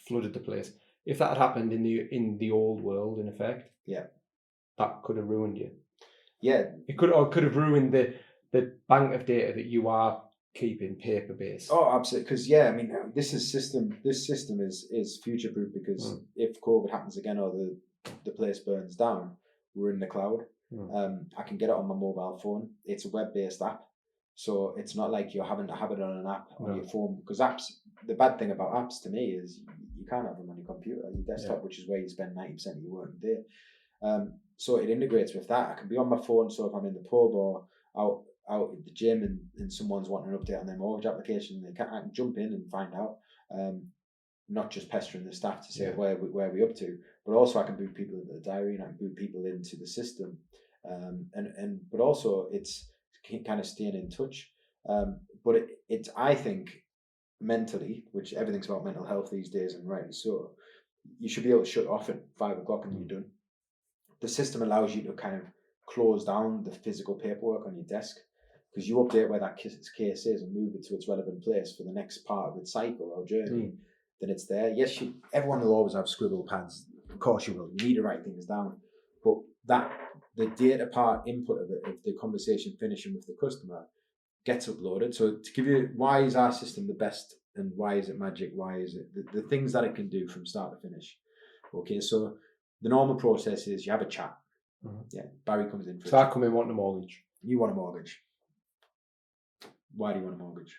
flooded the place. If that had happened in the old world, in effect, that could have ruined you. Yeah. It could have ruined the bank of data that you are keeping paper based. Oh, absolutely. Because this system is future proof, because if COVID happens again or the place burns down, we're in the cloud. I can get it on my mobile phone. It's a web-based app, so it's not like you're having to have it on an app on your phone, because apps, the bad thing about apps to me is you can't have them on your computer, your desktop, which is where you spend 90% of your working day. So it integrates with that. I can be on my phone, so if I'm in the pub or out at the gym and someone's wanting an update on their mortgage application, I can jump in and find out. Not just pestering the staff to say where we up to, but also I can boot people into the diary and I can boot people into the system, but also it's kind of staying in touch. But it's I think mentally, which everything's about mental health these days, and rightly so, you should be able to shut off at 5 o'clock and you're done. The system allows you to kind of close down the physical paperwork on your desk, because you update where that case is and move it to its relevant place for the next part of its cycle or journey. Then it's there. Yes, everyone will always have scribble pads. Of course you will. You need to write things down. But the data part input of it, of the conversation finishing with the customer, gets uploaded. So to give you, why is our system the best and why is it magic? Why is it the things that it can do from start to finish? Okay, so the normal process is you have a chat. Mhm. Yeah, Barry comes in. So I come in wanting a mortgage. You want a mortgage. Why do you want a mortgage?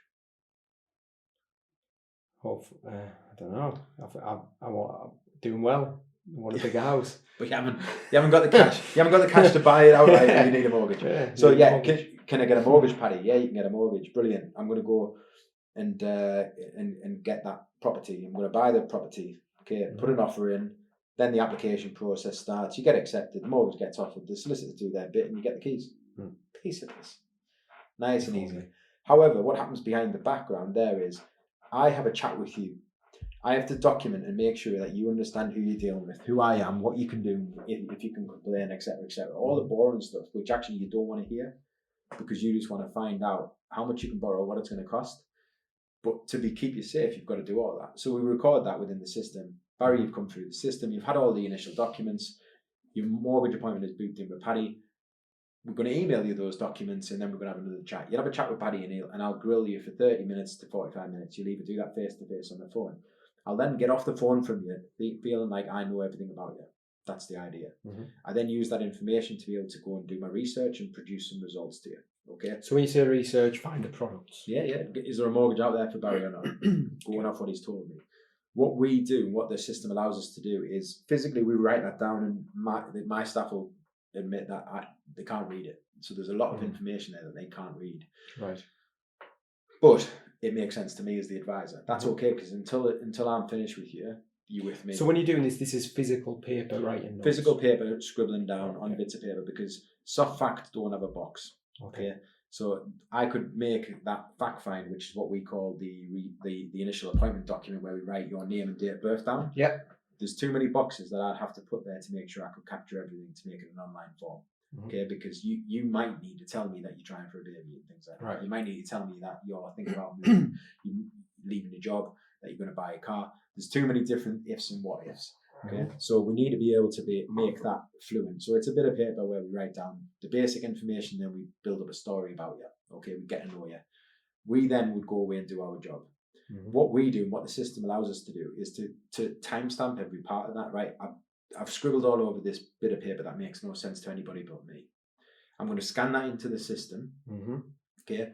I don't know. I'm doing well. I want a bigger house. But you haven't got the cash. You haven't got the cash to buy it outright, and you need a mortgage. Yeah, So yeah, mortgage. can I get a mortgage, Paddy? Yeah, you can get a mortgage. Brilliant. I'm going to go and get that property. I'm going to buy the property. Okay, put an offer in. Then the application process starts. You get accepted. The mortgage gets offered. The solicitors do their bit, and you get the keys. Piece of this. Nice and easy. However, what happens behind the background there is, I have a chat with you. I have to document and make sure that you understand who you're dealing with, who I am, what you can do, if you can complain, etc., etc. All the boring stuff, which actually you don't want to hear, because you just want to find out how much you can borrow, what it's going to cost. But to keep you safe, you've got to do all that. So we record that within the system. Barry, you've come through the system. You've had all the initial documents. Your mortgage appointment is booked in with Paddy. We're going to email you those documents, and then we're going to have another chat. You'll have a chat with Paddy, and I'll grill you for 30 minutes to 45 minutes. You'll either do that face-to-face on the phone. I'll then get off the phone from you, feeling like I know everything about you. That's the idea. I then use that information to be able to go and do my research and produce some results to you. Okay. So when you say research, find the products. Yeah. Is there a mortgage out there for Barry or not? Going off what he's told me. What we do, what the system allows us to do, is physically we write that down, and my staff will admit that they can't read it. So there's a lot of information there that they can't read. Right. But it makes sense to me as the advisor. That's okay, because until I'm finished with you, you with me. So when you're doing this is physical paper writing notes? Physical paper, scribbling down on bits of paper, because soft facts don't have a box. Okay. So I could make that fact find, which is what we call the initial appointment document, where we write your name and date of birth down. Yeah. There's too many boxes that I'd have to put there to make sure I could capture everything to make it an online form. Okay, because you might need to tell me that you're trying for a baby and things like that. Right. You might need to tell me that you're thinking about moving, you leaving a job, that you're going to buy a car. There's too many different ifs and what ifs. Okay, so we need to be able to make that fluent. So it's a bit of paper where we write down the basic information, then we build up a story about you. Okay, we get to know you. We then would go away and do our job. What we do and what the system allows us to do is to timestamp every part of that. Right, I've scribbled all over this bit of paper that makes no sense to anybody but me. I'm going to scan that into the system. Okay,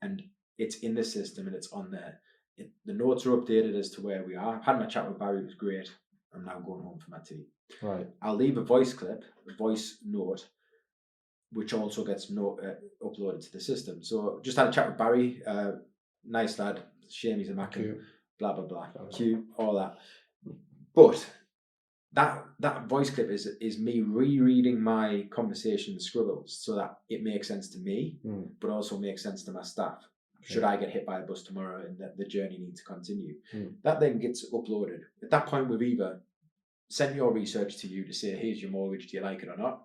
and it's in the system and it's on there. The notes are updated as to where we are. I've had my chat with Barry, it was great. I'm now going home for my tea. Right. I'll leave a voice clip, a voice note, which also gets uploaded to the system. So just had a chat with Barry. Nice lad. Shame he's a Mac. Blah, blah, blah. Cute, all that. But that voice clip is me rereading my conversation scribbles so that it makes sense to me, but also makes sense to my staff. Should I get hit by a bus tomorrow and the journey needs to continue? That then gets uploaded. At that point, we've either sent your research to you to say, here's your mortgage, do you like it or not?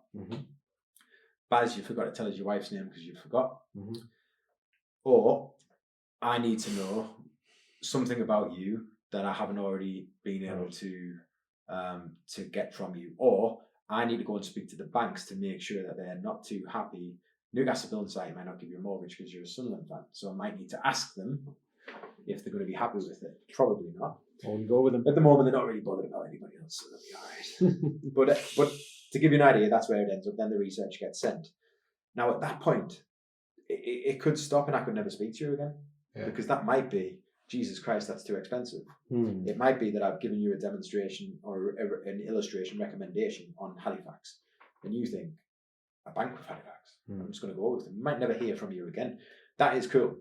Baz, you forgot to tell us your wife's name because you forgot. Or I need to know something about you that I haven't already been able to get from you. Or I need to go and speak to the banks to make sure that they're not too happy. Newcastle Building Society might not give you a mortgage because you're a Sunderland fan. So I might need to ask them if they're going to be happy with it. Probably not. Or you go with them. At the moment, they're not really bothered about anybody else, so they'll be all right. But to give you an idea, that's where it ends up. Then the research gets sent. Now, at that point, it could stop and I could never speak to you again. Because that might be, Jesus Christ, that's too expensive. It might be that I've given you a demonstration or an illustration recommendation on Halifax, and you think, a bank with Halifax, I'm just going to go with them. You might never hear from you again. That is cool.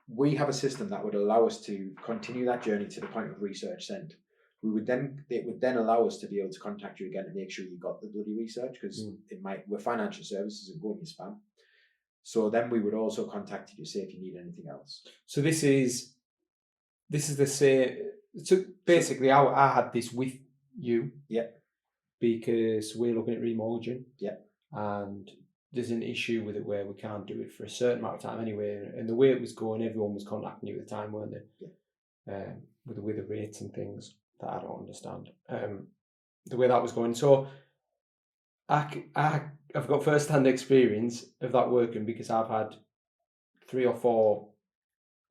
We have a system that would allow us to continue that journey to the point of research sent. It would then allow us to be able to contact you again and make sure you got the bloody research, because we're financial services and go in your spam. So then we would also contact you to say if you need anything else. So this is the same. So basically, I had this with you. Yeah. Because we're looking at remortgaging. Yeah. And there's an issue with it where we can't do it for a certain amount of time anyway. And the way it was going, everyone was contacting you at the time, weren't they? Yeah. With the rates and things that I don't understand. The way that was going. So I've got first-hand experience of that working, because I've had 3 or 4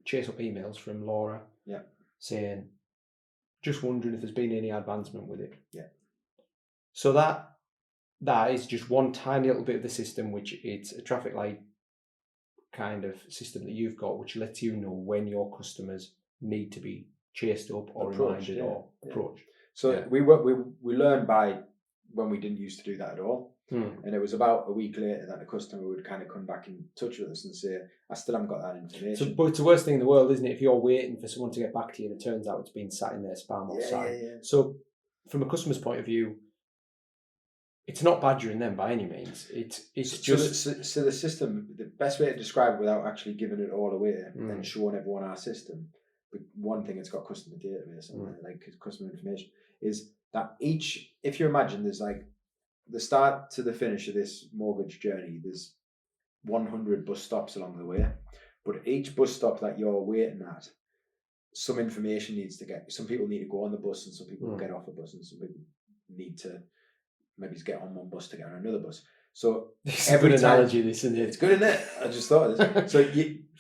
chase-up emails from Laura saying, just wondering if there's been any advancement with it. Yeah. So that is just one tiny little bit of the system, which it's a traffic light kind of system that you've got, which lets you know when your customers need to be chased up or reminded or approached. So we learned by when we didn't used to do that at all. And it was about a week later that the customer would kind of come back in touch with us and say, I still haven't got that information. But it's the worst thing in the world, isn't it? If you're waiting for someone to get back to you and it turns out it's been sat in their spam or sat. So from a customer's point of view, it's not badgering them by any means. It's just... So the system, the best way to describe it without actually giving it all away and showing everyone our system, but one thing it's got customer database and like customer information, is that if you imagine there's like the start to the finish of this mortgage journey, there's 100 bus stops along the way, but each bus stop that you're waiting at, some information needs to some people need to go on the bus and some people will get off the bus and some people need to maybe get on one bus to get on another bus. So it's a good analogy, this, isn't it? It's good, isn't it? I just thought of this. So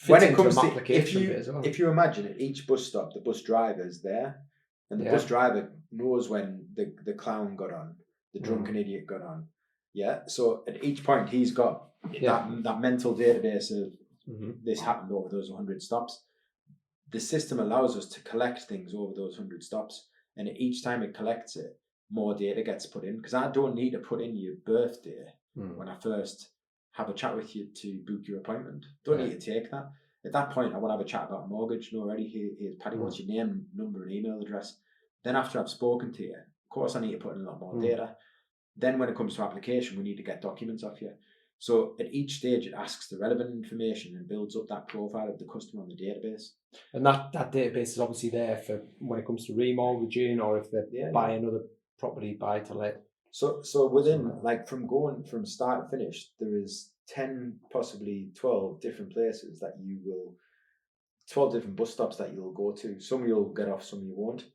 when it comes to if you imagine at each bus stop, the bus driver is there, and the bus driver knows when the clown got on, the drunken idiot got on. Yeah. So at each point, he's got that mental database of this happened over those 100 stops. The system allows us to collect things over those 100 stops, and at each time it collects it, more data gets put in, because I don't need to put in your birthday when I first have a chat with you to book your appointment. Don't need to take that. At that point, I want to have a chat about a mortgage. No, already here's Paddy, what's your name, number and email address. Then after I've spoken to you, of course I need to put in a lot more data. Then when it comes to application, we need to get documents off you. So at each stage, it asks the relevant information and builds up that profile of the customer on the database. And that database is obviously there for when it comes to remortgaging or if they buy another property, buy to let. So within, like from start to finish, there is 10, possibly 12 different places that 12 different bus stops that you'll go to. Some you'll get off, some you won't.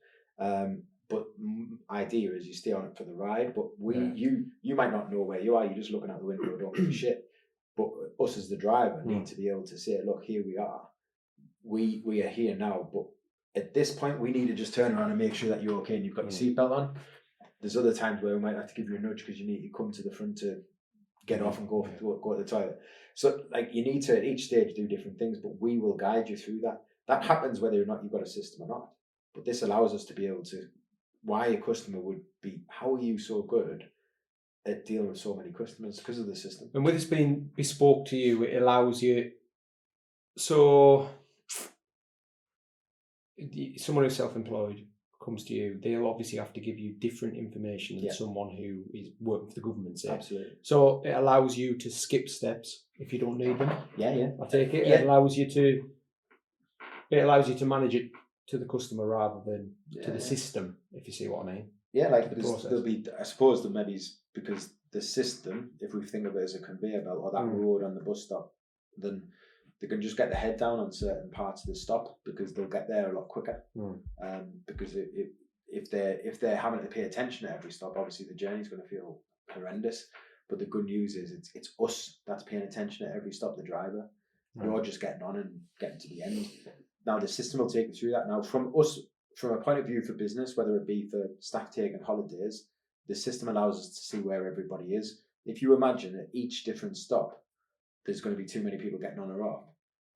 But idea is you stay on it for the ride. But you might not know where you are. You're just looking out the window, don't give a shit. But us as the driver need to be able to say, look, here we are. We are here now. But at this point, we need to just turn around and make sure that you're okay and you've got your seatbelt on. There's other times where we might have to give you a nudge because you need to come to the front to get off and go to the toilet. So like you need to at each stage do different things, but we will guide you through that. That happens whether or not you've got a system or not. But this allows us to be able to, why a customer would be, how are you so good at dealing with so many customers? Because of the system. And with this being bespoke to you, it allows you, so someone who's self-employed comes to you, they'll obviously have to give you different information than someone who is working for the government, say. Absolutely. So it allows you to skip steps if you don't need them. Yeah. I take it. It allows you to manage it to the customer rather than to the system, if you see what I mean. Yeah, like there'll be, I suppose there maybe because the system, if we think of it as a conveyor belt or that road on the bus stop, then they can just get their head down on certain parts of the stop because they'll get there a lot quicker. Because if they're having to pay attention at every stop, obviously the journey's going to feel horrendous. But the good news is it's us that's paying attention at every stop, the driver. You're just getting on and getting to the end. Now the system will take you through that. Now from a point of view for business, whether it be for staff taking holidays, the system allows us to see where everybody is. If you imagine at each different stop, there's going to be too many people getting on or off,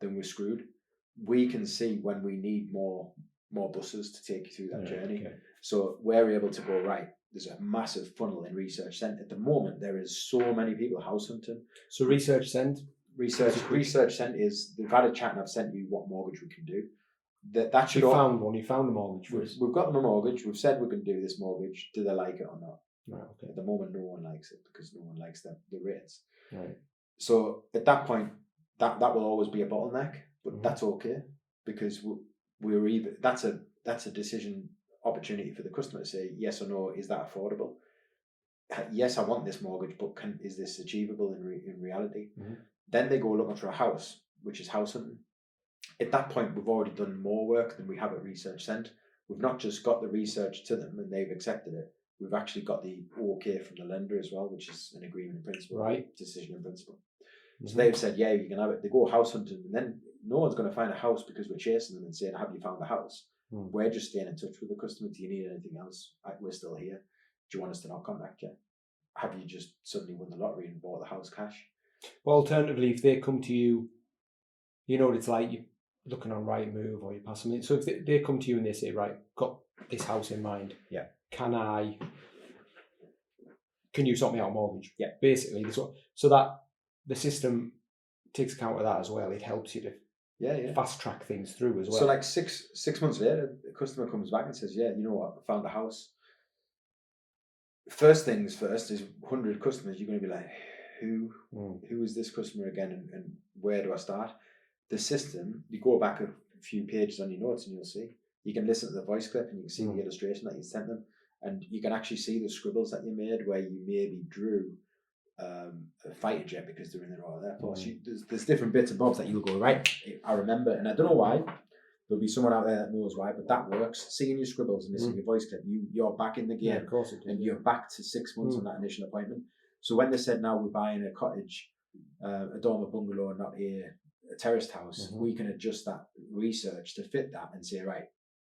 then we're screwed. We can see when we need more buses to take you through that journey. Okay. So we're able to go, right, there's a massive funnel in Research Send. At the moment, there is so many people house hunting. So Research Send Send is, they've had a chat and I've sent you what mortgage we can do. That should you found a mortgage. We've got them a mortgage. We've said we can do this mortgage. Do they like it or not? Right, okay. At the moment, no one likes it because no one likes the rates. Right. So at that point, that will always be a bottleneck, but that's okay because we're even. That's a decision opportunity for the customer to say yes or no. Is that affordable? Yes, I want this mortgage, but is this achievable in reality? Then they go looking for a house, which is house hunting. At that point, we've already done more work than we have at Research Send. We've not just got the research to them and they've accepted it. We've actually got the okay from the lender as well, which is an agreement in principle, right? Decision in principle. So they've said, yeah, you can have it. They go house hunting, and then no one's going to find a house because we're chasing them and saying, have you found a house? We're just staying in touch with the customer. Do you need anything else? We're still here. Do you want us to not contact you? Have you just suddenly won the lottery and bought the house cash? Well, alternatively, if they come to you, you know what it's like, you're looking on Rightmove or you pass something. So if they come to you and they say, right, got this house in mind. Yeah. Can you sort me out a mortgage? Yeah. Basically, this one. So that the system takes account of that as well. It helps you to fast track things through as well. So like six months later, the customer comes back and says, yeah, you know what, I found a house. First things first is 100 customers. You're going to be like, who is this customer again, and where do I start? The system, you go back a few pages on your notes and you'll see. You can listen to the voice clip and you can see the illustration that you sent them, and you can actually see the scribbles that you made where you maybe drew a fighter jet because they're in the Royal Air Force. There's different bits and bobs that you'll go, right, I remember, and I don't know why. There'll be someone out there that knows why, but that works. Seeing your scribbles and listening to your voice clip, you're back in the game. Yeah, of course it does. And you're back to 6 months on that initial appointment. So when they said, now we're buying a cottage, a dormer bungalow, not a terraced house, we can adjust that research to fit that and say, right,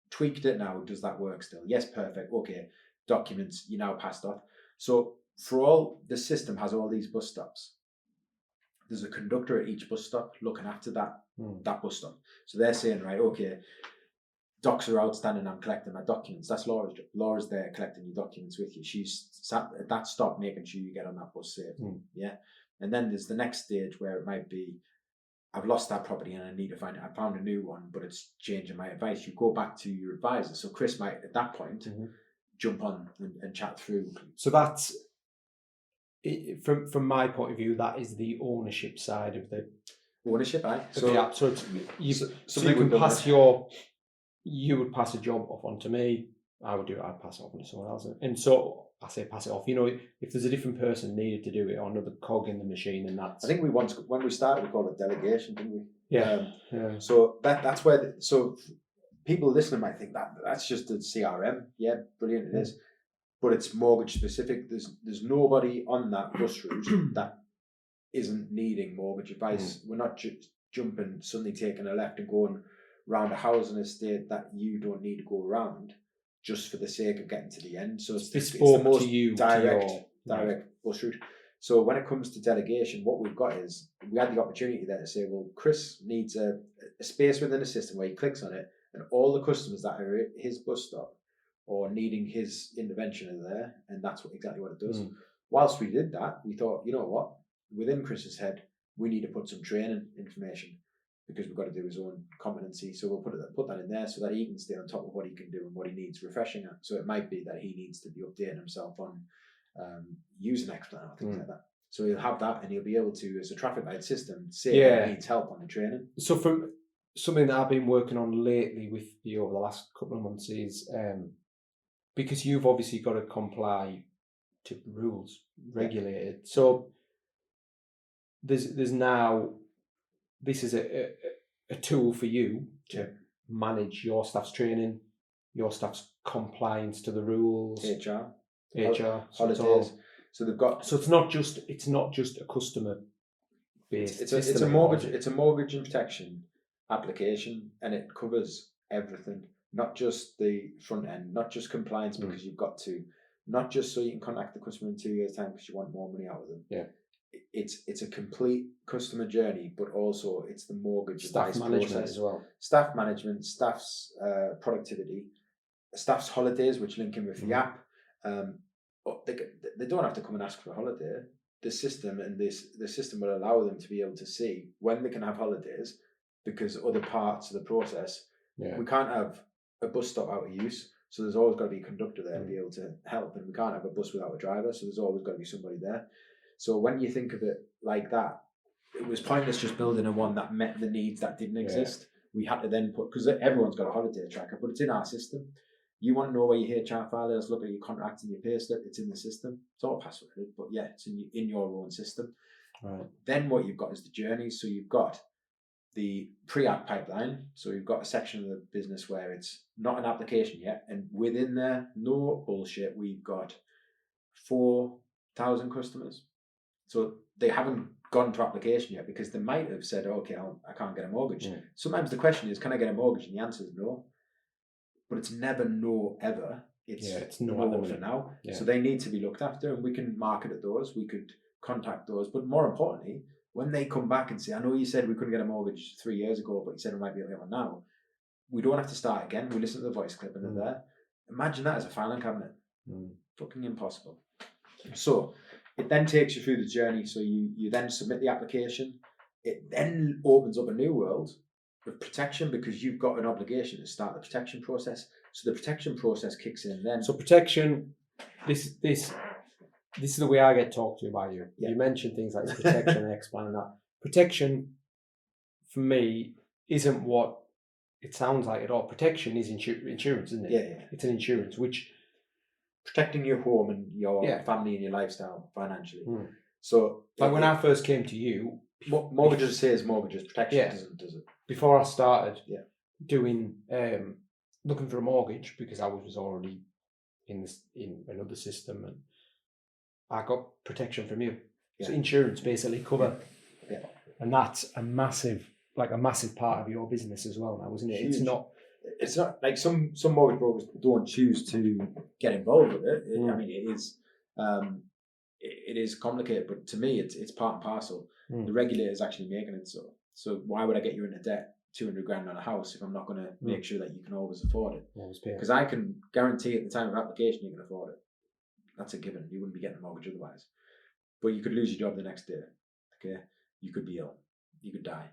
tweaked it now, does that work still? Yes, perfect. Okay, documents, you now passed off. So for all, the system has all these bus stops. There's a conductor at each bus stop looking after that bus stop. So they're saying, right, okay, docs are outstanding, I'm collecting my documents. That's Laura's job. Laura's there collecting your documents with you. She's sat at that stop making sure you get on that bus safe. Yeah. And then there's the next stage where it might be, I've lost that property and I need to find it. I found a new one, but it's changing my advice. You go back to your advisor. So Chris might, at that point, jump on and chat through. So that's, from my point of view, that is the ownership side of the ownership, right? So the app. So you can pass you would pass a job off onto me. I would do it. I'd pass it off onto someone else. And so I say pass it off. You know, if there's a different person needed to do it, or another cog in the machine, and that's. I think when we started, we called it delegation, didn't we? Yeah. So that's where. So people listening might think that's just a CRM. Yeah, brilliant, it is. But it's mortgage specific. There's nobody on that bus route that isn't needing mortgage advice. We're not just jumping, suddenly taking a left and going round a housing estate that you don't need to go around just for the sake of getting to the end. So it's the most direct bus route. So when it comes to delegation, what we've got is, we had the opportunity there to say, well, Chris needs a space within the system where he clicks on it and all the customers that are at his bus stop or needing his intervention are there, and that's exactly what it does. Whilst we did that, we thought, you know what, within Chris's head, we need to put some training information because we've got to do his own competency. So we'll put that in there so that he can stay on top of what he can do and what he needs refreshing at. So it might be that he needs to be updating himself on using Xplan or things like that. So he'll have that and he'll be able to, as a traffic light system, say that he needs help on the training. So from something that I've been working on lately with you over the last couple of months is, because you've obviously got to comply to rules, regulated. So there's now, this is a tool for you to manage your staff's training, your staff's compliance to the rules, HR, holidays. So they've got. So it's not just a customer based. It's a mortgage and protection application, and it covers everything. Not just the front end, not just compliance because you've got to, not just so you can contact the customer in 2 years' time because you want more money out of them. Yeah. It's a complete customer journey, but also it's the mortgage staff management process as well. Staff management, staff's productivity, staff's holidays, which link in with the app. They don't have to come and ask for a holiday. The system will allow them to be able to see when they can have holidays, because other parts of the process, we can't have a bus stop out of use. So there's always got to be a conductor there to be able to help, and we can't have a bus without a driver. So there's always got to be somebody there. So when you think of it like that, it was pointless just building a one that met the needs that didn't exist. We had to then put, because everyone's got a holiday tracker, but it's in our system. You want to know where your HR file is, look at your contract and your pay slip, it's in the system. It's all passworded, but yeah, it's in your own system. Right. Then what you've got is the journeys. So you've got the pre-app pipeline. So you've got a section of the business where it's not an application yet. And within there, no bullshit, we've got 4,000 customers. So they haven't gone to application yet, because they might have said, okay, I can't get a mortgage. Mm. Sometimes the question is, can I get a mortgage? And the answer is no. But it's never no ever. It's no for now. Yeah. So they need to be looked after, and we can market at those. We could contact those. But more importantly, when they come back and say, I know you said we couldn't get a mortgage 3 years ago, but you said we might be able to get one now. We don't have to start again. We listen to the voice clip and they're there. Imagine that as a filing cabinet. Fucking impossible. So it then takes you through the journey. So you then submit the application. It then opens up a new world of protection, because you've got an obligation to start the protection process. So the protection process kicks in then. So protection, this is the way I get talked to by you. Yeah. You mentioned things like protection and explaining that. Protection, for me, isn't what it sounds like at all. Protection is insurance, isn't it? Yeah. It's an insurance, which... Protecting your home and your family and your lifestyle financially. So... Like when I first came to you... Mortgages says mortgages, protection does it. Before I started doing... looking for a mortgage, because I was already in another system, and I got protection from you. So insurance basically cover. Yeah. And that's a massive part of your business as well now, isn't it? Huge. It's not like some mortgage brokers don't choose to get involved with it. I mean, it is complicated, but to me, it's part and parcel. The regulator is actually making it so. So why would I get you into debt 200 grand on a house if I'm not going to make sure that you can always afford it? Because I can guarantee at the time of application you can afford it. That's a given. You wouldn't be getting a mortgage otherwise. But you could lose your job the next day. Okay, you could be ill. You could die.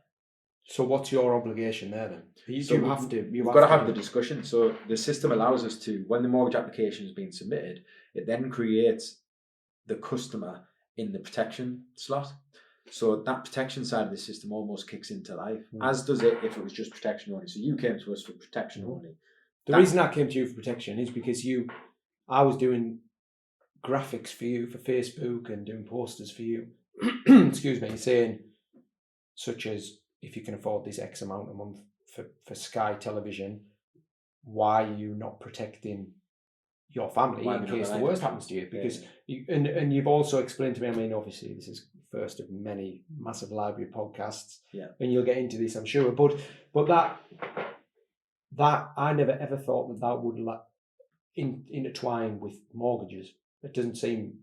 So what's your obligation there then? You've got to have the discussion. So the system allows us to, when the mortgage application is being submitted, it then creates the customer in the protection slot. So that protection side of the system almost kicks into life, as does it if it was just protection only. So you came to us for protection only. The reason I came to you for protection is because I was doing graphics for you for Facebook and doing posters for you. Excuse me, saying such as, if you can afford this X amount a month for Sky Television, why are you not protecting your family in case the worst happens to you? Because and you've also explained to me, I mean, obviously this is first of many massive library podcasts, and you'll get into this, I'm sure, but that I never ever thought that would intertwine with mortgages. It doesn't seem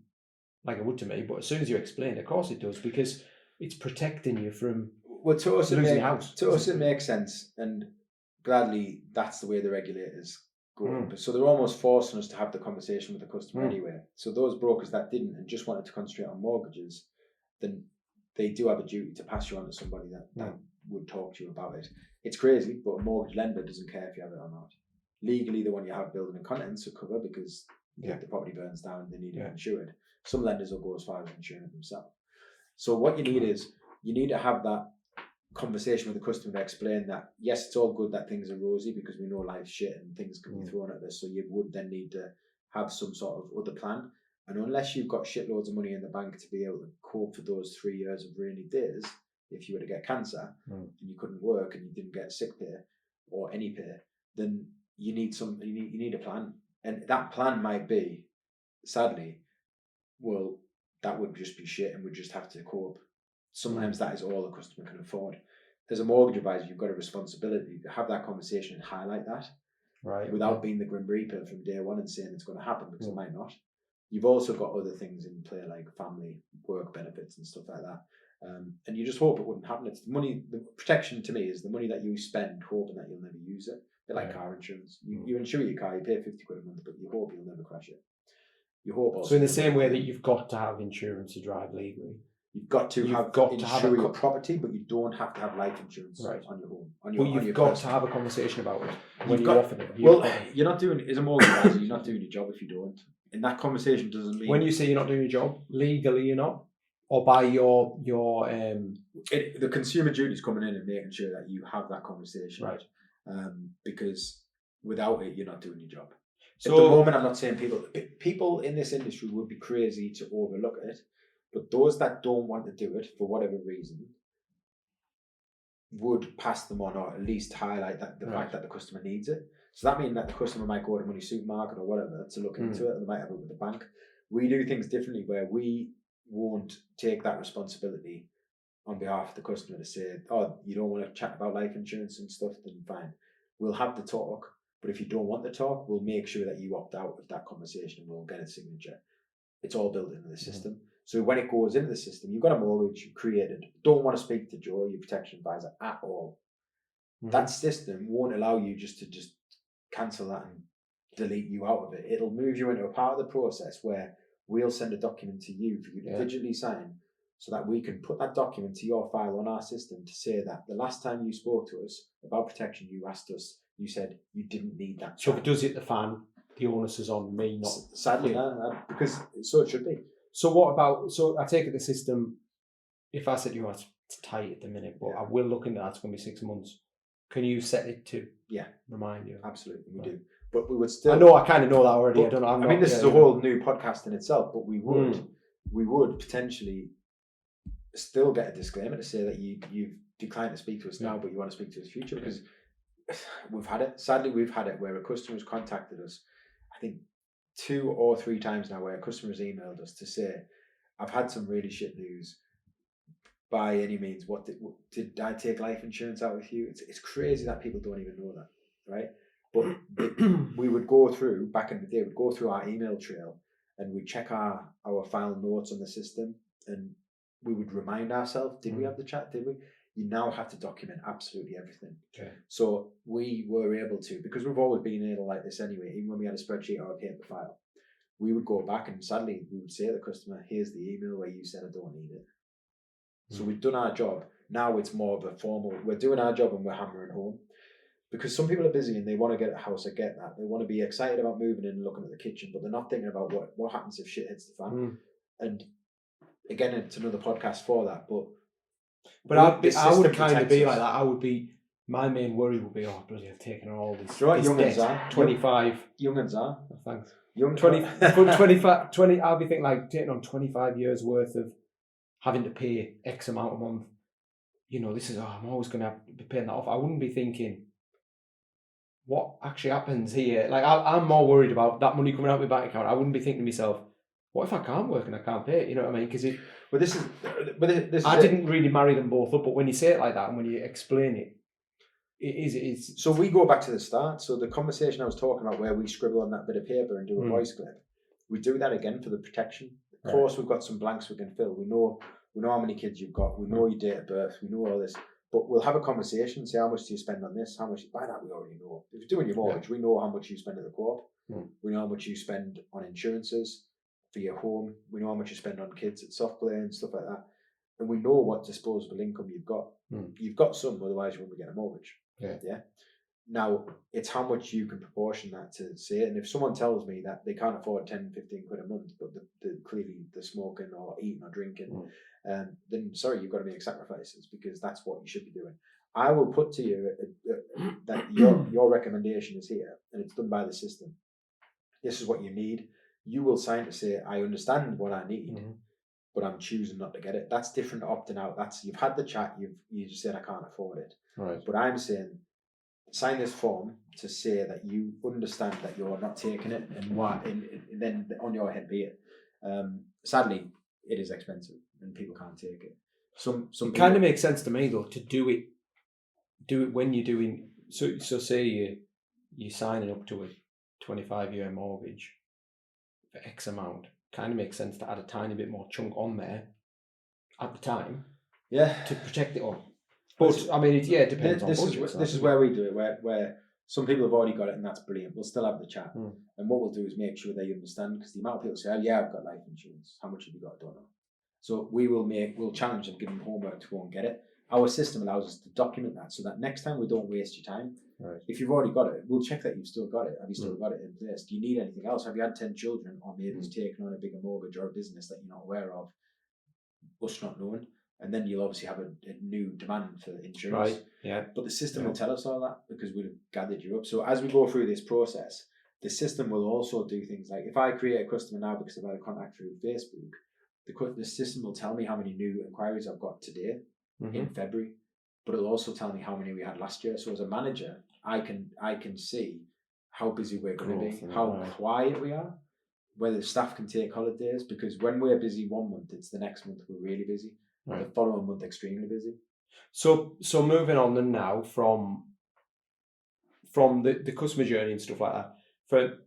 like it would to me, but as soon as you explain, of course it does, because it's protecting you from losing your house. To us it makes sense, and gladly that's the way the regulators go. So they're almost forcing us to have the conversation with the customer anyway. So those brokers that didn't and just wanted to concentrate on mortgages, then they do have a duty to pass you on to somebody that would talk to you about it. It's crazy, but a mortgage lender doesn't care if you have it or not. Legally, the one you have building and contents will cover, because if the property burns down, they need it insured. Some lenders will go as far as insuring it themselves. So what you need is, you need to have that conversation with the customer to explain that, yes, it's all good that things are rosy, because we know life's shit and things can be thrown at us. So you would then need to have some sort of other plan. And unless you've got shitloads of money in the bank to be able to cope for those 3 years of rainy days, if you were to get cancer and you couldn't work and you didn't get sick pay or any pay, then you need a plan. And that plan might be, sadly, well, that would just be shit and we'd just have to cope. Sometimes that is all a customer can afford. As a mortgage advisor, you've got a responsibility to have that conversation and highlight that, without being the Grim Reaper from day one and saying it's going to happen, because it might not. You've also got other things in play like family, work benefits and stuff like that. And you just hope it wouldn't happen. It's the money, the protection to me is the money that you spend hoping that you'll never use it. A bit like car insurance. You insure your car, you pay 50 quid a month, but you hope you'll never crash it. You hope also. So in the same way that you've got to have insurance to drive legally, you've got to insure your property, but you don't have to have life insurance on your home. You've got to have a conversation about it when you offer it. You're not doing, as a mortgage advisor, you're not doing your job if you don't. And that conversation doesn't mean... When you say you're not doing your job, legally you're not? Or by your the consumer duty is coming in and making sure that you have that conversation. Right. Because without it, you're not doing your job. So, at the moment, I'm not saying people in this industry would be crazy to overlook it, but those that don't want to do it for whatever reason would pass them on, or at least highlight that the fact that the customer needs it. So that means that the customer might go to Money Supermarket or whatever to look into it, or they might have it with the bank. We do things differently where we won't take that responsibility on behalf of the customer to say, oh, you don't want to chat about life insurance and stuff, then fine. We'll have the talk, but if you don't want the talk, we'll make sure that you opt out of that conversation and we'll get a signature. It's all built into the system. So when it goes into the system, you've got a mortgage you've created, don't want to speak to Joe, your protection advisor, at all. That system won't allow you just to cancel that and delete you out of it. It'll move you into a part of the process where we'll send a document to you for you to digitally sign, so that we can put that document to your file on our system to say that the last time you spoke to us about protection, you asked us, you said you didn't need that. So if it does hit the fan, the onus is on me, not... Sadly, because so it should be. So what about, so I take it the system, if I said to you, it's tight at the minute, but I will look into that, it's going to be 6 months. Can you set it to remind you? Absolutely, we do. But we would still... I know, I kind of know that already. But, I don't know. I mean, this is a whole new podcast in itself, but we would potentially still get a disclaimer to say that you've declined to speak to us now, but you want to speak to us in the future, because we've had it. Sadly, we've had it where a customer's contacted us, I think 2 or 3 times now, where a customer's emailed us to say, I've had some really shit news. By any means, what did I take life insurance out with you? It's crazy that people don't even know that, right? But we would go through, back in the day, we'd go through our email trail and we'd check our file notes on the system, and we would remind ourselves, did we have the chat? Did we? You now have to document absolutely everything. Okay. So we were able to, because we've always been able like this anyway, even when we had a spreadsheet or a paper file, we would go back and sadly we would say to the customer, here's the email where you said I don't need it. So we've done our job. Now it's more of a formal, we're doing our job and we're hammering home. Because some people are busy and they want to get a house, I get that. They want to be excited about moving in and looking at the kitchen, but they're not thinking about what happens if shit hits the fan. And again, it's another podcast for that. But I would kind of be like that. I would be, my main worry would be, oh, bloody, I've taken on all this. Young'uns are. 25. Young'uns are. Oh, thanks. 20, I'll be thinking like taking on 25 years worth of having to pay X amount a month. You know, this is, I'm always going to have to be paying that off. I wouldn't be thinking, what actually happens here? Like, I'm more worried about that money coming out of my bank account. I wouldn't be thinking to myself, what if I can't work and I can't pay it? You know what I mean? Because I didn't really marry them both up, but when you say it like that and when you explain it, it's... So we go back to the start. So the conversation I was talking about where we scribble on that bit of paper and do a voice clip, we do that again for the protection. Of course, we've got some blanks we can fill. We know how many kids you've got. We know your date of birth. We know all this. But we'll have a conversation, say, how much do you spend on this? How much? By that, we already know. If you're doing your mortgage, we know how much you spend at the co-op. We know how much you spend on insurances for your home. We know how much you spend on kids at soft play and stuff like that. And we know what disposable income you've got. You've got some, otherwise you won't be getting a mortgage. Yeah. Now, it's how much you can proportion that to say it. And if someone tells me that they can't afford 10, 15 quid a month, but clearly they're smoking or eating or drinking, then sorry, you've got to make sacrifices, because that's what you should be doing. I will put to you that your recommendation is here and it's done by the system. This is what you need. You will sign to say, I understand what I need, but I'm choosing not to get it. That's different to opting out. That's, you've had the chat, you just said I can't afford it. Right. But I'm saying, sign this form to say that you understand that you're not taking it, and why, and then on your head be it. Sadly, it is expensive and people can't take it. Some it kind of makes sense to me though to do it when you're doing so say you're signing up to a 25-year mortgage for X amount. Kind of makes sense to add a tiny bit more chunk on there at the time, to protect it all. But I mean, it depends on budget. This is where we do it, where some people have already got it, and that's brilliant. We'll still have the chat, and what we'll do is make sure they understand, because the amount of people say, "Oh, yeah, I've got life insurance. How much have you got? I don't know." So we'll challenge them, give them homework to go and get it. Our system allows us to document that, so that next time we don't waste your time. Right. If you've already got it, we'll check that you've still got it. Have you still got it in place? Do you need anything else? Have you had 10 children, or maybe you've taken on a bigger mortgage or a business that you're not aware of, us not knowing? And then you'll obviously have a new demand for insurance. Right. Yeah. But the system will tell us all that, because we've gathered you up. So as we go through this process, the system will also do things like, if I create a customer now because I've had a contact through Facebook, the system will tell me how many new inquiries I've got today in February, but it'll also tell me how many we had last year. So as a manager, I can see how busy we're going to be, how quiet we are, whether staff can take holidays, because when we're busy one month, it's the next month we're really busy. The following month, extremely busy. So moving on then now from the customer journey and stuff like that, for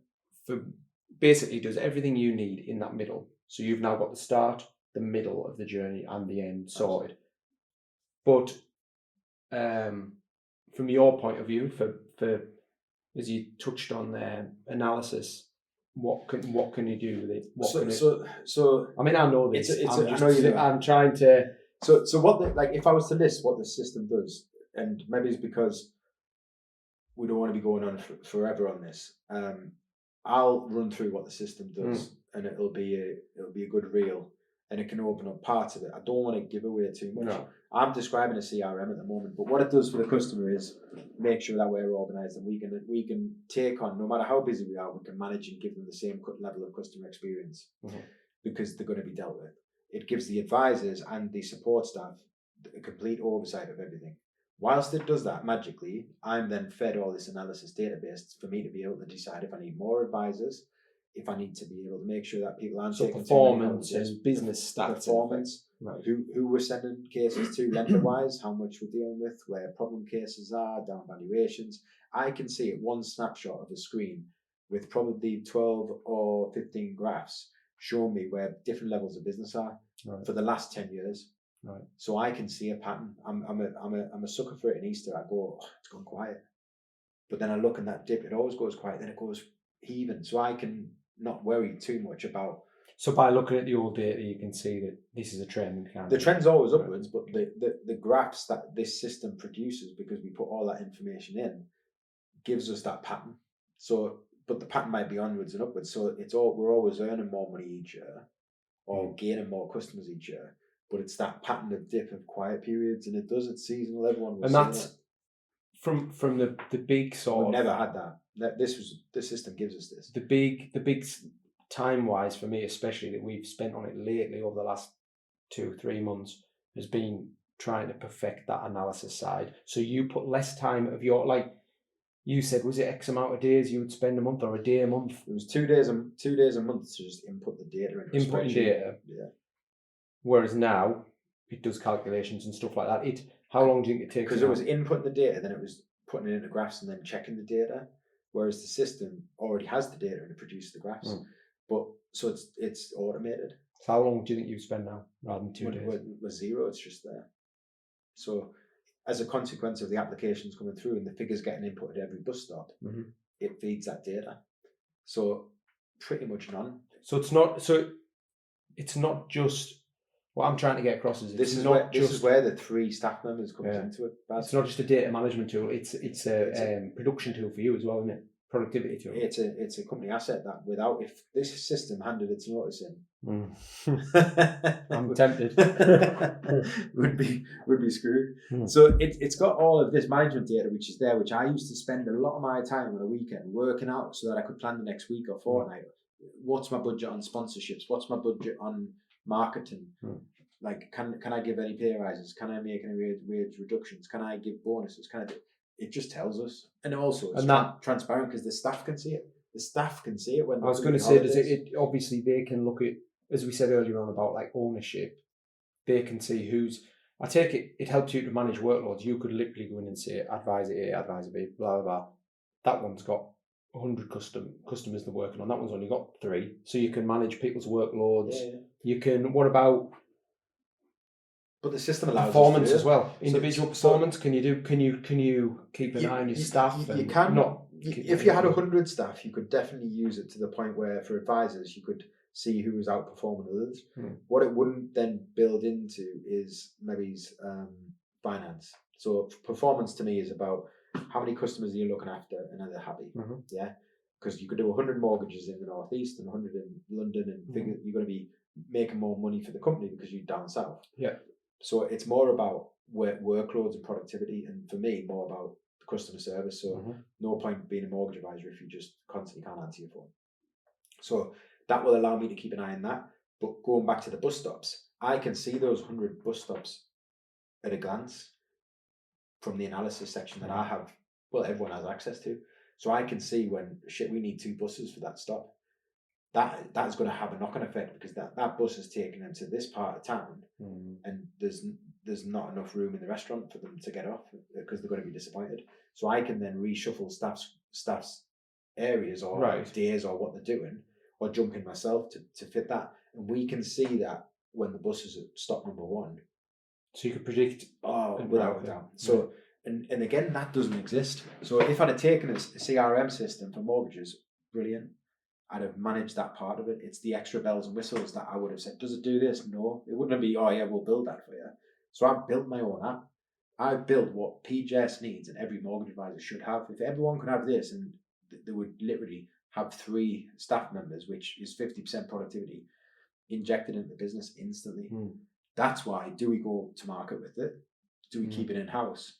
basically does everything you need in that middle. So you've now got the start, the middle of the journey, and the end sorted. But from your point of view, for as you touched on there, analysis, what can you do with it? So I mean, I know this. I'm trying to. So what if I was to list what the system does, and maybe it's because we don't want to be going on forever on this. I'll run through what the system does, and it'll be a good reel, and it can open up parts of it. I don't want to give away too much. No. I'm describing a CRM at the moment, but what it does for the customer is make sure that we're organised and we can take on, no matter how busy we are, we can manage and give them the same level of customer experience, because they're going to be dealt with. It gives the advisors and the support staff a complete oversight of everything. Whilst it does that magically, I'm then fed all this analysis database for me to be able to decide if I need more advisors, if I need to be able to make sure that people aren't taking performance and business stats. Performance, right. Who we're sending cases to lender-wise, how much we're dealing with, where problem cases are, down valuations. I can see it one snapshot of a screen with probably 12 or 15 graphs showing me where different levels of business are for the last 10 years. Right. So I can see a pattern. I'm a sucker for it in Easter. I go, it's gone quiet. But then I look and that dip, it always goes quiet, then it goes even. So I can not worry too much about. So by looking at the old data, you can see that this is a trend. The trend's always upwards, but the graphs that this system produces, because we put all that information in, gives us that pattern. So, but the pattern might be onwards and upwards. So we're always earning more money each year, or gaining more customers each year. But it's that pattern of dip of quiet periods, and it's seasonal. Everyone will and that's from the big sort. We've never had that. The system gives us this. The big time wise for me, especially that we've spent on it lately over the last 2-3 months, has been trying to perfect that analysis side. So you put less time of your, like you said, was it X amount of days you would spend a month or a day a month? It was 2 days a month to just input the data into inputting data. Yeah. Whereas now it does calculations and stuff like that. How long do you think it takes? Because it was inputting the data, then it was putting it into graphs and then checking the data. Whereas the system already has the data and it produces the graphs. But so it's automated. So how long do you think you spend now rather than 2 days? With zero, it's just there. So as a consequence of the applications coming through and the figures getting inputted at every bus stop, it feeds that data. So pretty much none. So it's not just. What I'm trying to get across is this is where the 3 staff members comes into it. It's not just a data management tool. It's a production tool for you as well, isn't it? Productivity tool. It's a company asset that if this system handed its notice in, I'm tempted. would be screwed. So it's got all of this management data which is there, which I used to spend a lot of my time on a weekend working out so that I could plan the next week or fortnight. What's my budget on sponsorships? What's my budget on marketing? Like, can I give any pay rises? Can I make any wage reductions? Can I give bonuses? It just tells us, and also it's transparent because the staff can see it. The staff can see it when. I was going to say, does it obviously they can look at, as we said earlier on about like ownership. They can see who's. I take it. It helps you to manage workloads. You could literally go in and say advisor A, advisor B, blah blah blah. That one's got 100 customers they're working on. That one's only got 3, so you can manage people's workloads. Yeah. You can. What about? But the system allows performance as well. Individual performance. Can you keep an eye on your staff? You can not. If you had 100 staff, you could definitely use it to the point where for advisors you could see who was outperforming others. What it wouldn't then build into is maybe finance. So performance to me is about how many customers are you looking after and are they happy? Yeah, because you could do 100 mortgages in the northeast and 100 in London, and figure you're going to be making more money for the company because you're down south. Yeah. So it's more about workloads and productivity, and for me, more about customer service. So no point being a mortgage advisor if you just constantly can't answer your phone. So that will allow me to keep an eye on that. But going back to the bus stops, I can see those 100 bus stops at a glance from the analysis section that I have. Well, everyone has access to. So I can see when we need 2 buses for that stop. that is going to have a knock-on effect, because that bus is taking them to this part of town, and there's not enough room in the restaurant for them to get off, because they're going to be disappointed. So I can then reshuffle staff's areas or days or what they're doing, or jump in myself to fit that. And we can see that when the bus is at stop number 1. So you could predict. Without a doubt. So, and again, that doesn't exist. So if I'd have taken a CRM system for mortgages, brilliant. I'd have managed that part of it. It's the extra bells and whistles that I would have said, does it do this? No. It wouldn't be, oh yeah, we'll build that for you. So I've built my own app. I've built what PJS needs and every mortgage advisor should have. If everyone could have this, and they would literally have 3 staff members, which is 50% productivity, injected into the business instantly. That's why, do we go to market with it? Do we keep it in-house?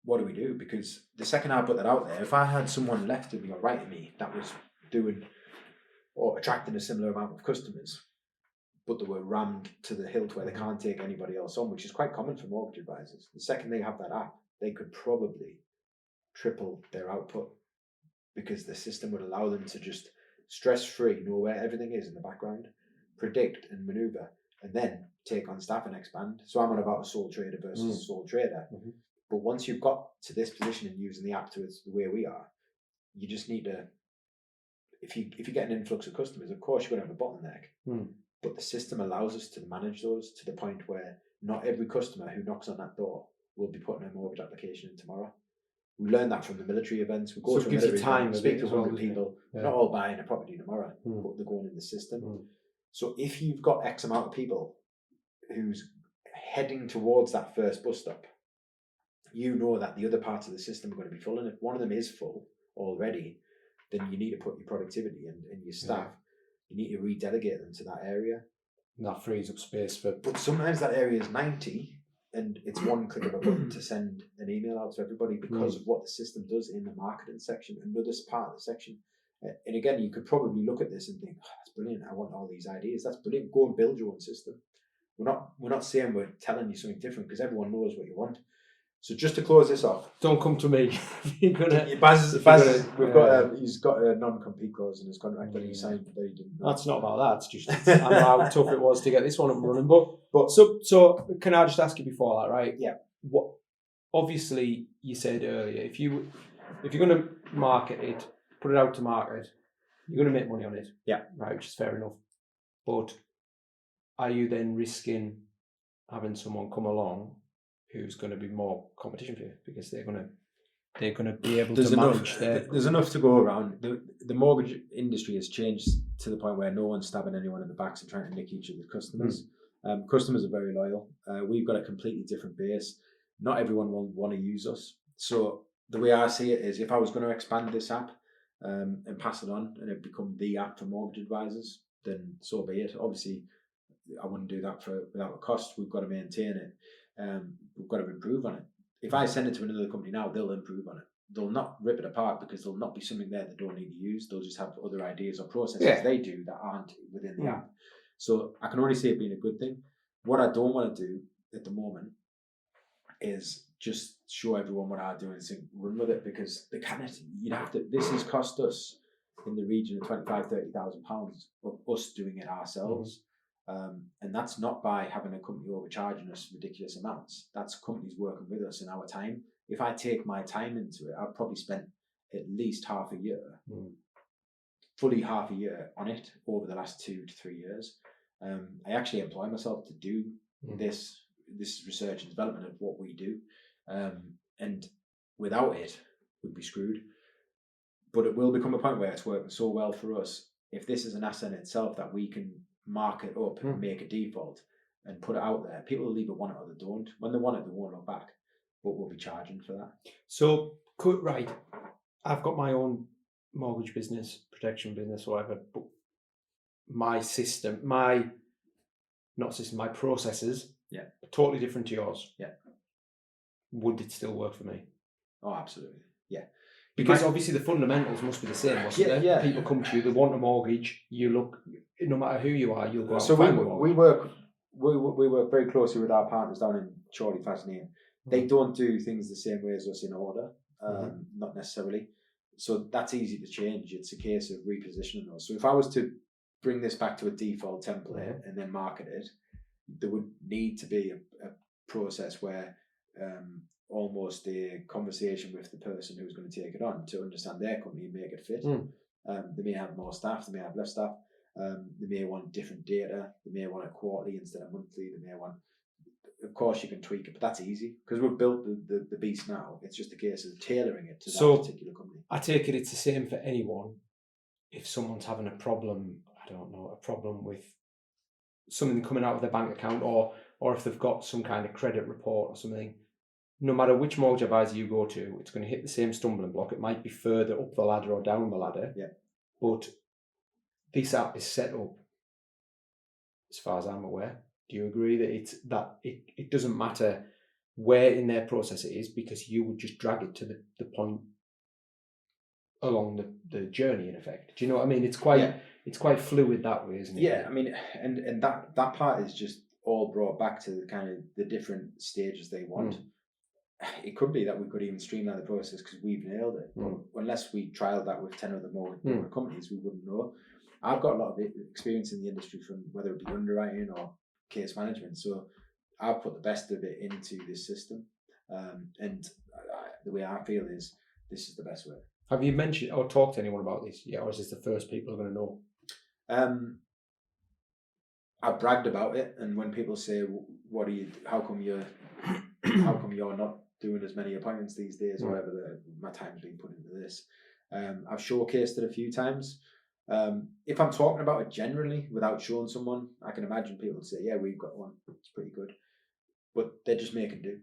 What do we do? Because the second I put that out there, if I had someone left of me or right of me that was doing or attracting a similar amount of customers, but they were rammed to the hilt where they can't take anybody else on, which is quite common for mortgage advisors. The second they have that app, they could probably triple their output, because the system would allow them to just stress-free know where everything is in the background, predict and maneuver, and then take on staff and expand. So I'm on about a sole trader versus a sole trader. But once you've got to this position and using the app to the way we are, you just need to, if you get an influx of customers, of course you're going to have a bottleneck. But the system allows us to manage those to the point where not every customer who knocks on that door will be putting a mortgage application in tomorrow. We learned that from the military events. We go to a military event, speak to 100 people, not all buying a property tomorrow, but they're going in the system. So if you've got X amount of people who's heading towards that first bus stop, you know that the other parts of the system are going to be full. And if one of them is full already, then you need to put your productivity and your staff, you need to redelegate them to that area. And that frees up space for... But sometimes that area is 90 and it's one click of a button to send an email out to everybody, because of what the system does in the marketing section, another part of the section. And again, you could probably look at this and think, oh, that's brilliant, I want all these ideas. That's brilliant. Go and build your own system. We're not saying we're telling you something different, because everyone knows what you want. So just to close this off, don't come to me. Baz, he's got a non-compete clause in his contract that he signed, but he didn't. That's not about that. It's just I know how tough it was to get this one up and running. But so can I just ask you before that, right? Yeah. What? Obviously, you said earlier, if you're going to market it, put it out to market, you're going to make money on it. Yeah. Right, which is fair enough. But are you then risking having someone come along who's going to be more competition for you, because they're going to be able to manage there's enough to go around. The mortgage industry has changed to the point where no one's stabbing anyone in the backs and trying to nick each other's customers. Customers are very loyal. We've got a completely different base. Not everyone will want to use us. So the way I see it is, if I was going to expand this app and pass it on and it become the app for mortgage advisors, then so be it. Obviously, I wouldn't do that without a cost. We've got to maintain it. We've got to improve on it. If I send it to another company now, they'll improve on it. They'll not rip it apart, because there'll not be something there they don't need to use. They'll just have other ideas or processes they do that aren't within the app. So I can only see it being a good thing. What I don't want to do at the moment is just show everyone what I do and say, run with it, because this has cost us in the region of £25,000-30,000 of us doing it ourselves. And that's not by having a company overcharging us ridiculous amounts. That's companies working with us in our time. If I take my time into it, I've probably spent at least half a year, fully half a year on it over the last 2 to 3 years. I actually employ myself to do this research and development of what we do. And without it, we'd be screwed. But it will become a point where it's working so well for us. If this is an asset in itself that we can market up and make a default and put it out there, people will either want it or they don't. When they want it, they won't look back, but we'll be charging for that. So, I've got my own mortgage business, protection business, whatever, but my processes are totally different to yours. Yeah. Would it still work for me? Oh, absolutely. Yeah. Because obviously the fundamentals must be the same, mustn't they? Yeah. People come to you, they want a mortgage, you look, no matter who you are, you'll go out and find a mortgage. We work very closely with our partners down in Chorley, Fascinating. They don't do things the same way as us in order, not necessarily. So that's easy to change. It's a case of repositioning those. So if I was to bring this back to a default template and then market it, there would need to be a process where almost a conversation with the person who's going to take it on to understand their company and make it fit. They may have more staff, they may have less staff, they may want different data, they may want it quarterly instead of monthly, they may want, of course you can tweak it, but that's easy because we've built the beast now. It's just a case of tailoring it to that particular company. I take it it's the same for anyone. If someone's having a problem, I don't know, a problem with something coming out of their bank account, or if they've got some kind of credit report or something, no matter which mortgage advisor you go to, it's going to hit the same stumbling block. It might be further up the ladder or down the ladder. Yeah. But this app is set up, as far as I'm aware. Do you agree that it doesn't matter where in their process it is, because you would just drag it to the point along the journey, in effect? Do you know what I mean? It's quite fluid that way, isn't it? Yeah, I mean, and that part is just all brought back to the kind of the different stages they want. It could be that we could even streamline the process because we've nailed it. But unless we trialed that with 10 other more companies, we wouldn't know. I've got a lot of experience in the industry, from whether it be underwriting or case management. So I've put the best of it into this system. And the way I feel is this is the best way. Have you mentioned or talked to anyone about this yet, or is this the first people are going to know? I bragged about it, and when people say, "What are you? How come you're not doing as many appointments these days?" or whatever, my time's been put into this. I've showcased it a few times. If I'm talking about it generally without showing someone, I can imagine people would say, "Yeah, we've got one. It's pretty good," but they're just making do.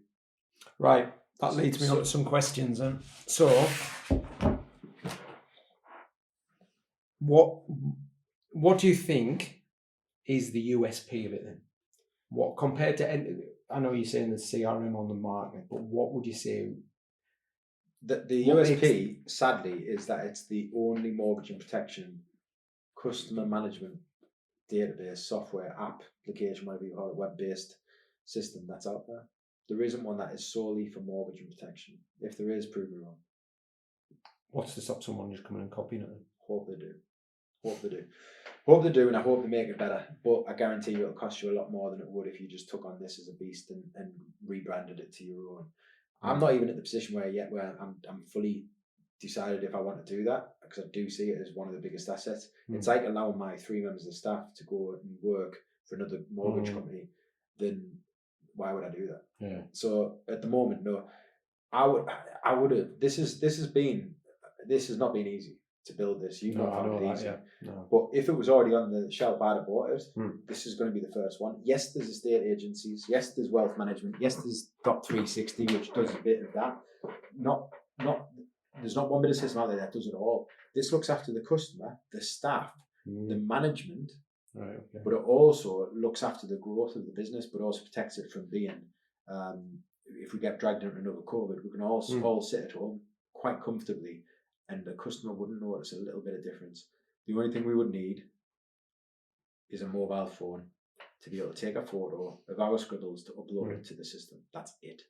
Right. That leads me on to some questions. So, what do you think is the USP of it then? What, compared to, I know you're saying the CRM on the market, but what would you say? The USP, sadly, is that it's the only mortgage and protection customer management database, software, application, whatever you call it, web-based system that's out there. There isn't one that is solely for mortgage and protection. If there is, prove me wrong. What's to stop someone just coming and copying it? Hope they do. Hope they do, and I hope they make it better. But I guarantee you it'll cost you a lot more than it would if you just took on this as a beast and rebranded it to your own. I'm not even at the position where I'm fully decided if I want to do that, because I do see it as one of the biggest assets. It's like allowing my 3 members of staff to go and work for another mortgage company. Then why would I do that? Yeah. So at the moment, no. I would have. This has not been easy to build this. You've not found it easy. No. But if it was already on the shelf, I'd have bought it. This is going to be the first one. Yes, there's estate agencies. Yes, there's wealth management. Yes, there's Dot 360, which does a bit of that. There's not one bit of system out there that does it all. This looks after the customer, the staff, the management, right? Okay. But it also looks after the growth of the business, but also protects it from being. If we get dragged into another COVID, we can all sit at home quite comfortably, and the customer wouldn't notice a little bit of difference. The only thing we would need is a mobile phone to be able to take a photo of our scribbles to upload it to the system. That's it.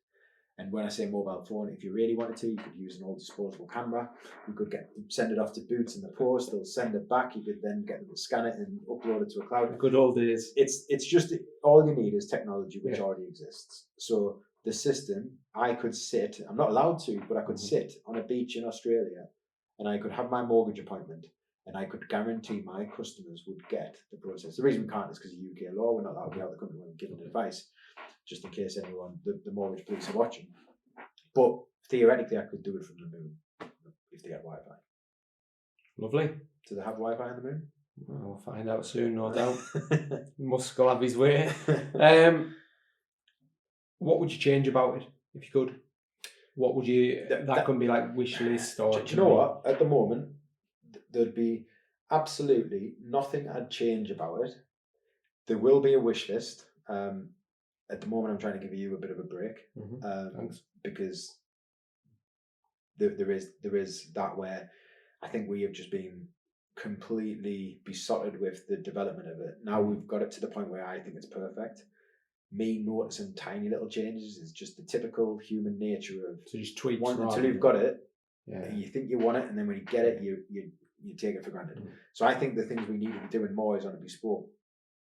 And when I say mobile phone, if you really wanted to, you could use an old disposable camera. You could send it off to Boots in the post. They'll send it back. You could then get them to scan it and upload it to a cloud. Good old days. It's just all you need is technology, which already exists. So the system, I could sit. I'm not allowed to, but I could sit on a beach in Australia, and I could have my mortgage appointment, and I could guarantee my customers would get the process. The reason we can't is because of UK law. We're not allowed to be out of the country when we're giving advice, just in case anyone, the mortgage police are watching. But theoretically, I could do it from the moon if they get Wi-Fi. Lovely. Do they have Wi-Fi on the moon? We'll find out soon, no doubt. Musk will have his way. What would you change about it if you could? What would you? That could be like wish list or. Do you know what? At the moment, there'd be absolutely nothing I'd change about it. There will be a wish list. At the moment, I'm trying to give you a bit of a break, Thanks. because there is that where I think we have just been completely besotted with the development of it. Now we've got it to the point where I think it's perfect. Me noticing tiny little changes is just the typical human nature of so just tweaks until you've got it. Yeah. You think you want it, and then when you get it, you take it for granted. So I think the things we need to be doing more is on a bespoke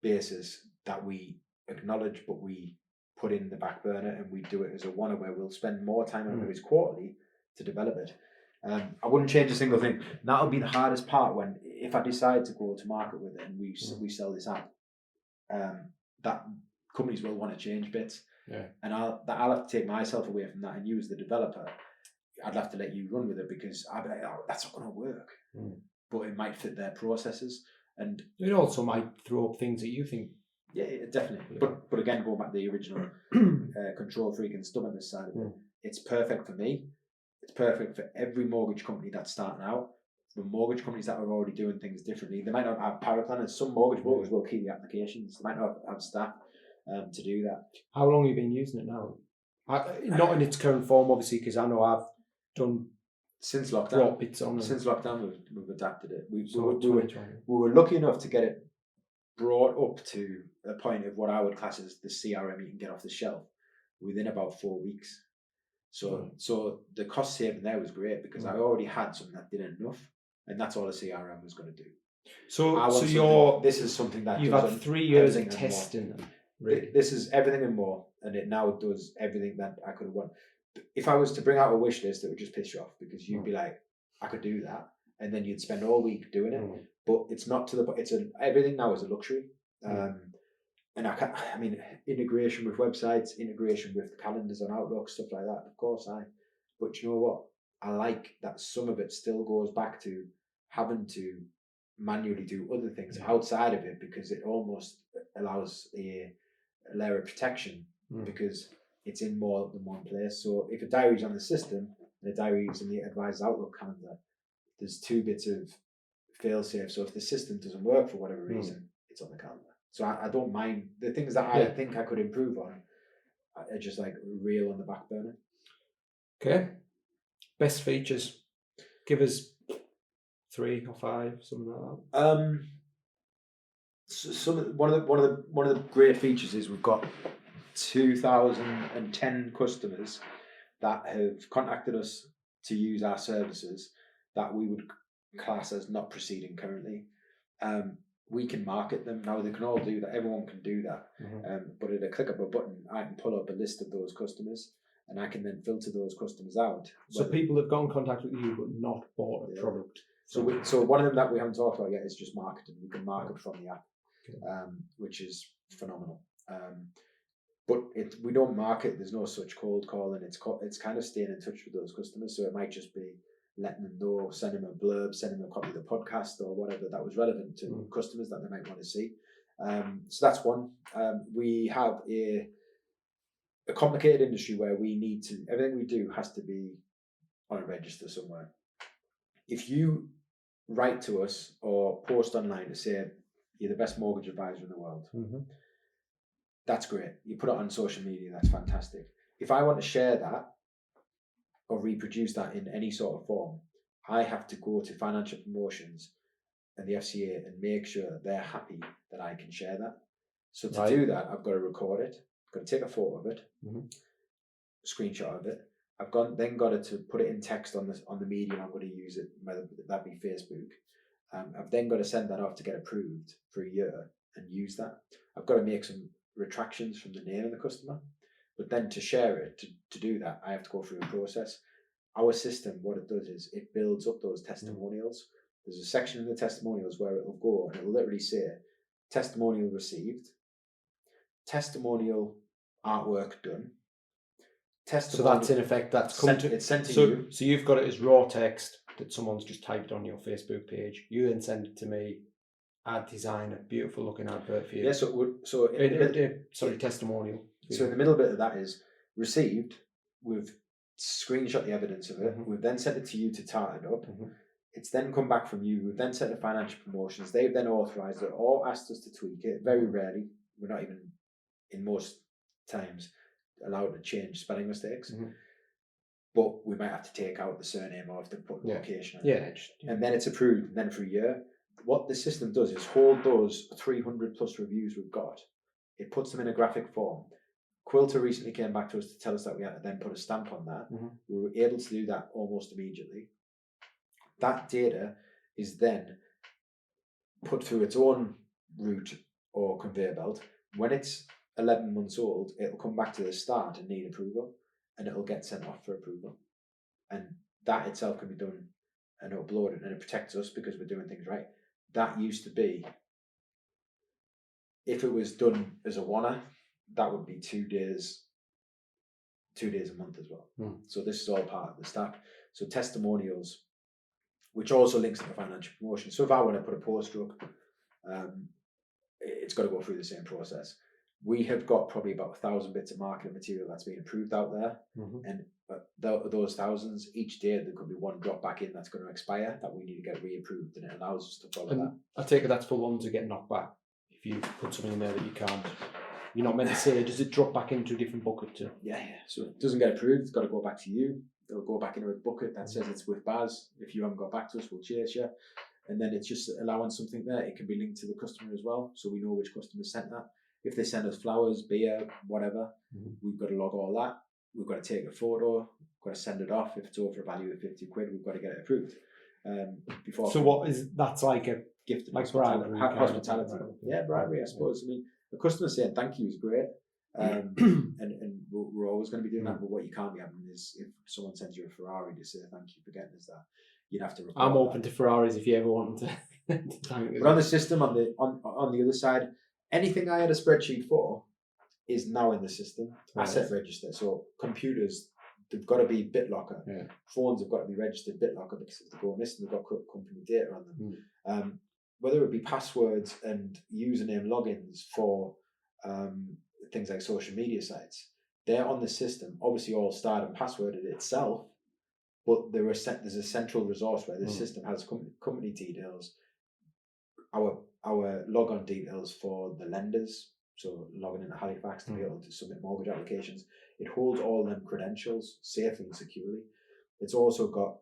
basis that we acknowledge, but we put in the back burner, and we do it as a one where we'll spend more time on it quarterly to develop it. I wouldn't change a single thing. That'll be the hardest part when, if I decide to go to market with it and we sell this app, that companies will want to change bits. Yeah. And I'll have to take myself away from that, and you as the developer, I'd have to let you run with it, because I'd be like, oh, that's not going to work. But it might fit their processes, and it also might throw up things that you think. Yeah, definitely. Yeah. But again, going back to the original control freak and stubbornness side of it, it's perfect for me. It's perfect for every mortgage company that's starting out. The mortgage companies that are already doing things differently, they might not have power planners. Some mortgage brokers will keep the applications. They might not have staff to do that. How long have you been using it now? Not in its current form, obviously, because I know I've done since lockdown. Bits on since lockdown, we've adapted it. We were lucky enough to get it brought up to a point of what I would class as the CRM you can get off the shelf within about 4 weeks. So the cost saving there was great, because I already had something that did enough, and that's all the CRM was going to do. This is something that you've had 3 years of testing them. Really? This is everything and more, and it now does everything that I could have wanted. If I was to bring out a wish list, it would just piss you off, because you'd be like, I could do that, and then you'd spend all week doing it. But it's not to the. Everything now is a luxury. And I mean, integration with websites, integration with calendars on Outlook, stuff like that. Of course, but you know what? I like that some of it still goes back to having to manually do other things outside of it, because it almost allows a layer of protection, because it's in more than one place. So if a diary's on the system and a diary's in the advisor's Outlook calendar, there's 2 bits of fail-safe. So if the system doesn't work for whatever reason, it's on the calendar. So I don't mind the things that I think I could improve on. Are just like real on the back burner. Okay, best features. Give us 3 or 5, something like that. One of the great features is we've got 2010 customers that have contacted us to use our services that we would class as not proceeding currently. We can market them now. They can all do that. Everyone can do that. But at a click of a button, I can pull up a list of those customers, and I can then filter those customers out. So people have got in contact with you but not bought a product. So one of them that we haven't talked about yet is just marketing. We can market from the app, which is phenomenal. But we don't market. There's no such cold call, and it's kind of staying in touch with those customers. So it might just be letting them know, send them a blurb, send them a copy of the podcast or whatever that was relevant to customers that they might want to see. So that's one. We have a complicated industry where we need to, everything we do has to be on a register somewhere. If you write to us or post online to say you're the best mortgage advisor in the world, that's great. You put it on social media, that's fantastic. If I want to share that or reproduce that in any sort of form, I have to go to financial promotions and the FCA and make sure that they're happy that I can share that. So to do that, I've got to record it, I've got to take a photo of it, a screenshot of it. I've then got to put it in text on the medium I'm going to use it, whether that be Facebook. I've then got to send that off to get approved for a year and use that. I've got to make some retractions from the name of the customer. But then to share it, to do that, I have to go through a process. Our system, what it does is it builds up those testimonials. There's a section in the testimonials where it'll go and it'll literally say, testimonial received, testimonial artwork done. So that's in effect, it's sent to you. So you've got it as raw text that someone's just typed on your Facebook page. You then send it to me. I'd design a beautiful looking advert for you. Yeah, testimonial. So in the middle bit of that is received. We've screenshot the evidence of it. We've then sent it to you to tart it up. It's then come back from you. We've then sent the financial promotions. They've then authorised it or asked us to tweak it. Very rarely. We're not even, in most times, allowed to change spelling mistakes. But we might have to take out the surname or have to put location on it. And then it's approved. And then for a year, what the system does is hold those 300 plus reviews we've got. It puts them in a graphic form. Quilter recently came back to us to tell us that we had to then put a stamp on that. We were able to do that almost immediately. That data is then put through its own route or conveyor belt. When it's 11 months old, it'll come back to the start and need approval, and it'll get sent off for approval. And that itself can be done and uploaded, and it protects us because we're doing things right. That used to be, if it was done as a one-er, that would be 2 days a month as well. So this is all part of the stack. So testimonials, which also links to the financial promotion. So if I want to put a post up, it's got to go through the same process. We have got probably about 1,000 bits of marketing material that's been approved out there, and those thousands, each day there could be one drop back in that's going to expire that we need to get reapproved, and it allows us to follow that. I take it that's for ones that get knocked back. If you put something in there that you can't, you're not meant to say, does it drop back into a different bucket too? Yeah. So it doesn't get approved, it's got to go back to you. It'll go back into a bucket that says it's with Baz. If you haven't got back to us, we'll chase you. And then it's just allowing something there. It can be linked to the customer as well, so we know which customer sent that. If they send us flowers, beer, whatever, we've got to log all that. We've got to take a photo, we've got to send it off. If it's over a value of 50 quid, we've got to get it approved. Before. So what is that's like a gift, like bribery? Hospitality. Yeah, bribery, I suppose. I mean, the customer saying thank you is great. And we're always going to be doing that, but what you can't be having is if someone sends you a Ferrari to say thank you for getting us that, you'd have to report I'm open to Ferraris if you ever want to thank me. But on the system, on the other side, anything I had a spreadsheet for is now in the system. Asset register. So computers, they've got to be BitLocker. Phones have got to be registered BitLocker because if they go missing, they've got company data on them. Whether it be passwords and username logins for things like social media sites, they're on the system. Obviously, all starred and passworded itself, but there's a central resource where the system has company details, our log-on details for the lenders, so logging into Halifax to be able to submit mortgage applications. It holds all them credentials safely and securely. It's also got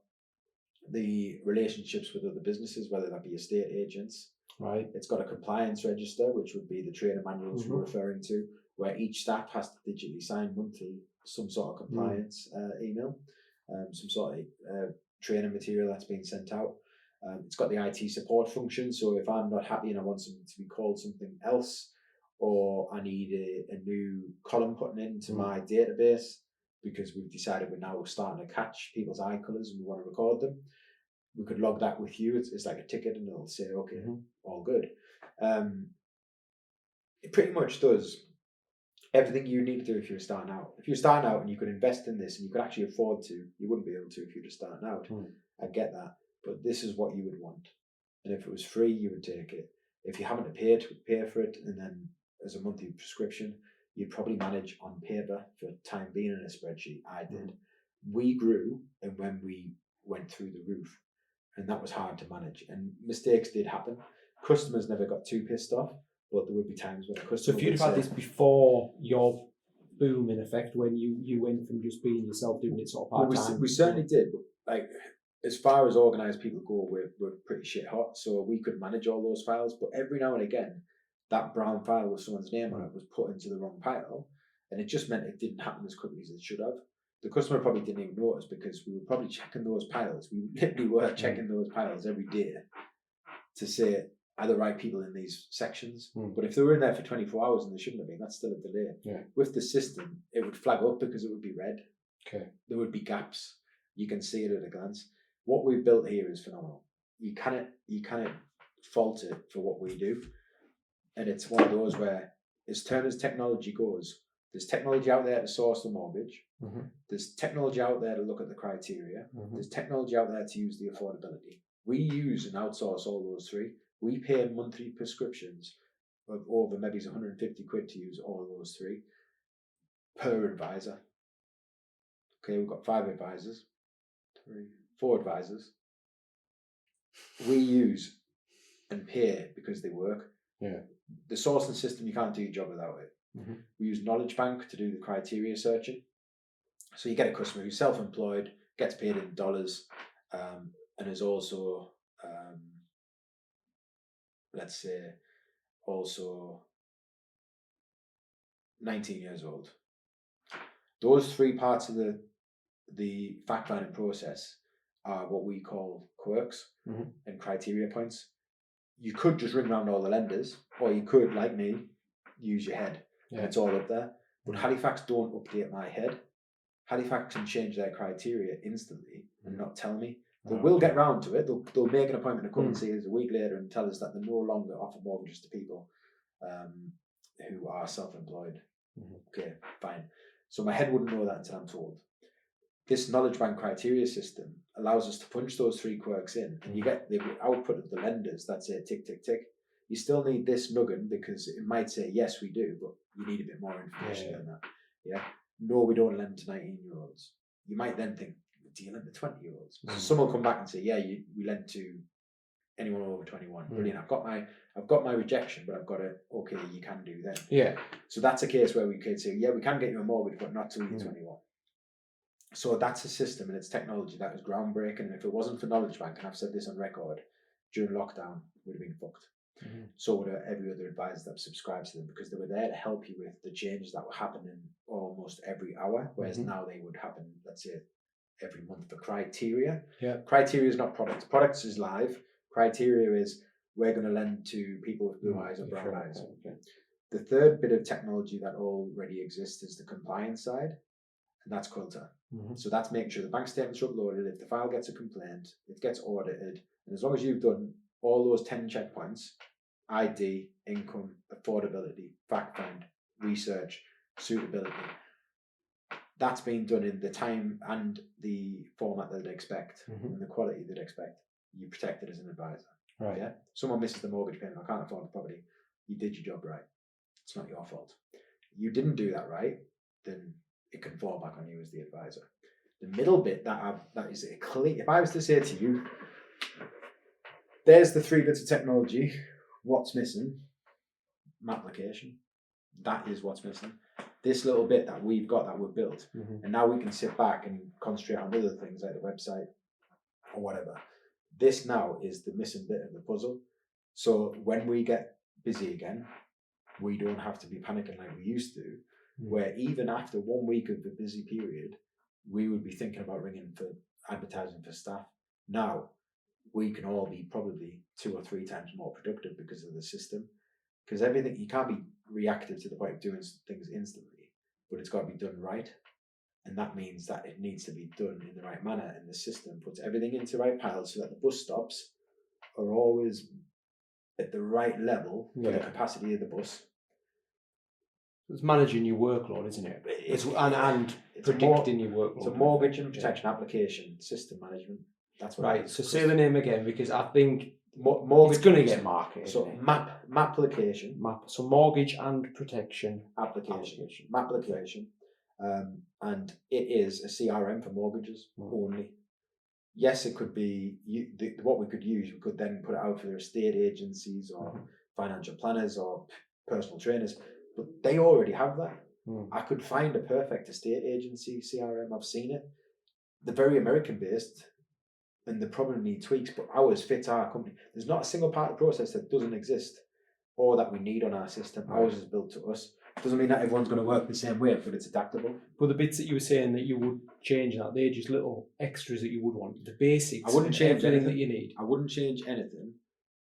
the relationships with other businesses, whether that be estate agents. Right. It's got a compliance register, which would be the trainer manuals we're referring to, where each staff has to digitally sign monthly some sort of compliance email, some sort of training material that's being sent out. It's got the IT support function, so if I'm not happy and I want something to be called something else, or I need a new column putting into my database because we've decided we're now starting to catch people's eye colours and we want to record them, we could log that with you. It's like a ticket and it'll say, okay, all good. It pretty much does everything you need to do if you're starting out. If you're starting out and you could invest in this and you could actually afford to, you wouldn't be able to if you're just starting out. I get that. But this is what you would want. And if it was free, you would take it. If you haven't to pay for it, and then as a monthly prescription, you'd probably manage on paper for time being in a spreadsheet. I did. We grew, and when we went through the roof, and that was hard to manage. And mistakes did happen. Customers never got too pissed off, but there would be times when a customer. So if you'd have had this before your boom, in effect, when you went from just being yourself doing it sort of part time. We certainly did, but like as far as organised people go, we're pretty shit hot, so we could manage all those files. But every now and again, that brown file with someone's name on it was put into the wrong pile, and it just meant it didn't happen as quickly as it should have. The customer probably didn't even notice because we were probably checking those piles. We literally were checking those piles every day to say, are the right people in these sections? But if they were in there for 24 hours and they shouldn't have been, that's still a delay. With the system, it would flag up because it would be red. There would be gaps. You can see it at a glance. What we've built here is phenomenal. You cannot fault it for what we do. And it's one of those where, as technology goes, there's technology out there to source the mortgage. There's technology out there to look at the criteria. There's technology out there to use the affordability. We use and outsource all those three. We pay monthly prescriptions of over maybe 150 quid to use all those three per advisor. Okay, we've got 4 advisors. We use and pay because they work. The sourcing system, you can't do your job without it. We use Knowledge Bank to do the criteria searching. So you get a customer who's self-employed, gets paid in dollars, and is also, let's say, also 19 years old. Those three parts of the fact finding process are what we call quirks and criteria points. You could just ring around all the lenders, or you could, like me, use your head, and it's all up there. But Halifax don't update my head. Halifax can change their criteria instantly and not tell me. They will get round to it. They'll make an appointment to come and see us a week later and tell us that they no longer offer mortgages to people who are self-employed. Okay, fine. So my head wouldn't know that until I'm told. This knowledge bank criteria system allows us to punch those three quirks in, and you get the output of the lenders that say tick, tick, tick. You still need this nuggin because it might say, yes, we do, but you need a bit more information than that. Yeah. No, we don't lend to 19-year-olds. You might then think, do you lend to 20-year-olds? So someone will come back and say, yeah, we lend to anyone over 21. Brilliant. I've got my rejection, but I've got it. Okay, you can do then. Yeah. So that's a case where we could say, yeah, we can get you a mortgage, but not till you're 21. So that's a system and it's technology that is groundbreaking. And if it wasn't for Knowledge Bank, and I've said this on record, during lockdown, we'd have been fucked. So would every other advisor that subscribes to them, because they were there to help you with the changes that were happening almost every hour, whereas now they would happen, let's say, every month for criteria. Yeah. Criteria is not products. Products is live. Criteria is we're going to lend to people with blue eyes or brown eyes. Okay. The third bit of technology that already exists is the compliance side. And that's Quilter. So that's making sure the bank statements are uploaded. If the file gets a complaint, it gets audited. And as long as you've done all those 10 checkpoints, ID, income, affordability, fact find, research, suitability, that's been done in the time and the format that they'd expect and the quality they'd expect. You protect it as an advisor. Right. Yeah. Someone misses the mortgage payment, I can't afford the property. You did your job right. It's not your fault. You didn't do that right, then it can fall back on you as the advisor. The middle bit that is a clear. If I was to say to you, there's the three bits of technology. What's missing? Application. That is what's missing. This little bit that we've got that we've built, and now we can sit back and concentrate on other things like the website or whatever. This now is the missing bit of the puzzle. So when we get busy again, we don't have to be panicking like we used to. Where even after 1 week of the busy period, we would be thinking about ringing for advertising for staff. Now, we can all be probably 2 or 3 times more productive because of the system. Because everything, you can't be reactive to the point of doing things instantly, but it's got to be done right. And that means that it needs to be done in the right manner. And the system puts everything into the right piles so that the bus stops are always at the right level for the capacity of the bus. It's managing your workload, isn't it? It's predicting your workload. It's a mortgage and protection application system management. That's what right. So say the name again, because I think mortgage, it's going to get marketed. So application. So mortgage and protection application. Application. And it is a CRM for mortgages only. Yes, it could be what we could use. We could then put it out for estate agencies or financial planners or personal trainers. But they already have that. I could find a perfect estate agency CRM. I've seen it. They're very American based and they probably need tweaks, but ours fits our company. There's not a single part of the process that doesn't exist or that we need on our system. Ours is built to us. Doesn't mean that everyone's going to work the same way, but it's adaptable. But the bits that you were saying that you would change that, they're just little extras that you would want. The basics. I wouldn't change everything that you need. I wouldn't change anything,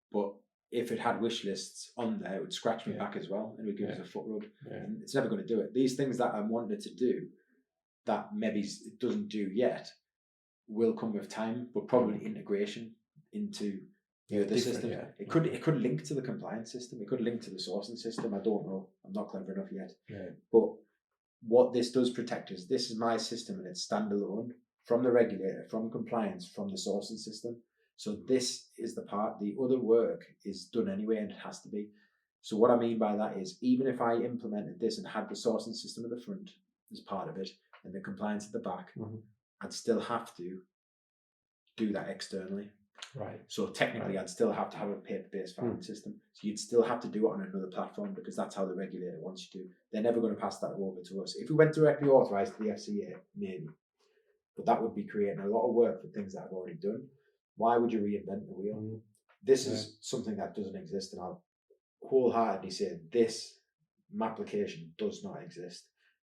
but if it had wish lists on there, it would scratch me back as well, and it would give us a foot rub. And it's never going to do it. These things that I'm wanting it to do, that maybe it doesn't do yet, will come with time, but probably integration into the system. It could link to the compliance system. It could link to the sourcing system. I don't know. I'm not clever enough yet. But what this does protect is this is my system and it's standalone from the regulator, from compliance, from the sourcing system. So this is the part. The other work is done anyway, and it has to be. So what I mean by that is, even if I implemented this and had the sourcing system at the front as part of it and the compliance at the back, I'd still have to do that externally. Right. So technically, I'd still have to have a paper-based filing system. So you'd still have to do it on another platform because that's how the regulator wants you to. They're never going to pass that over to us. If we went directly authorised to the FCA, maybe. But that would be creating a lot of work for things that I've already done. Why would you reinvent the wheel? This is something that doesn't exist, and I'll wholeheartedly say this application does not exist.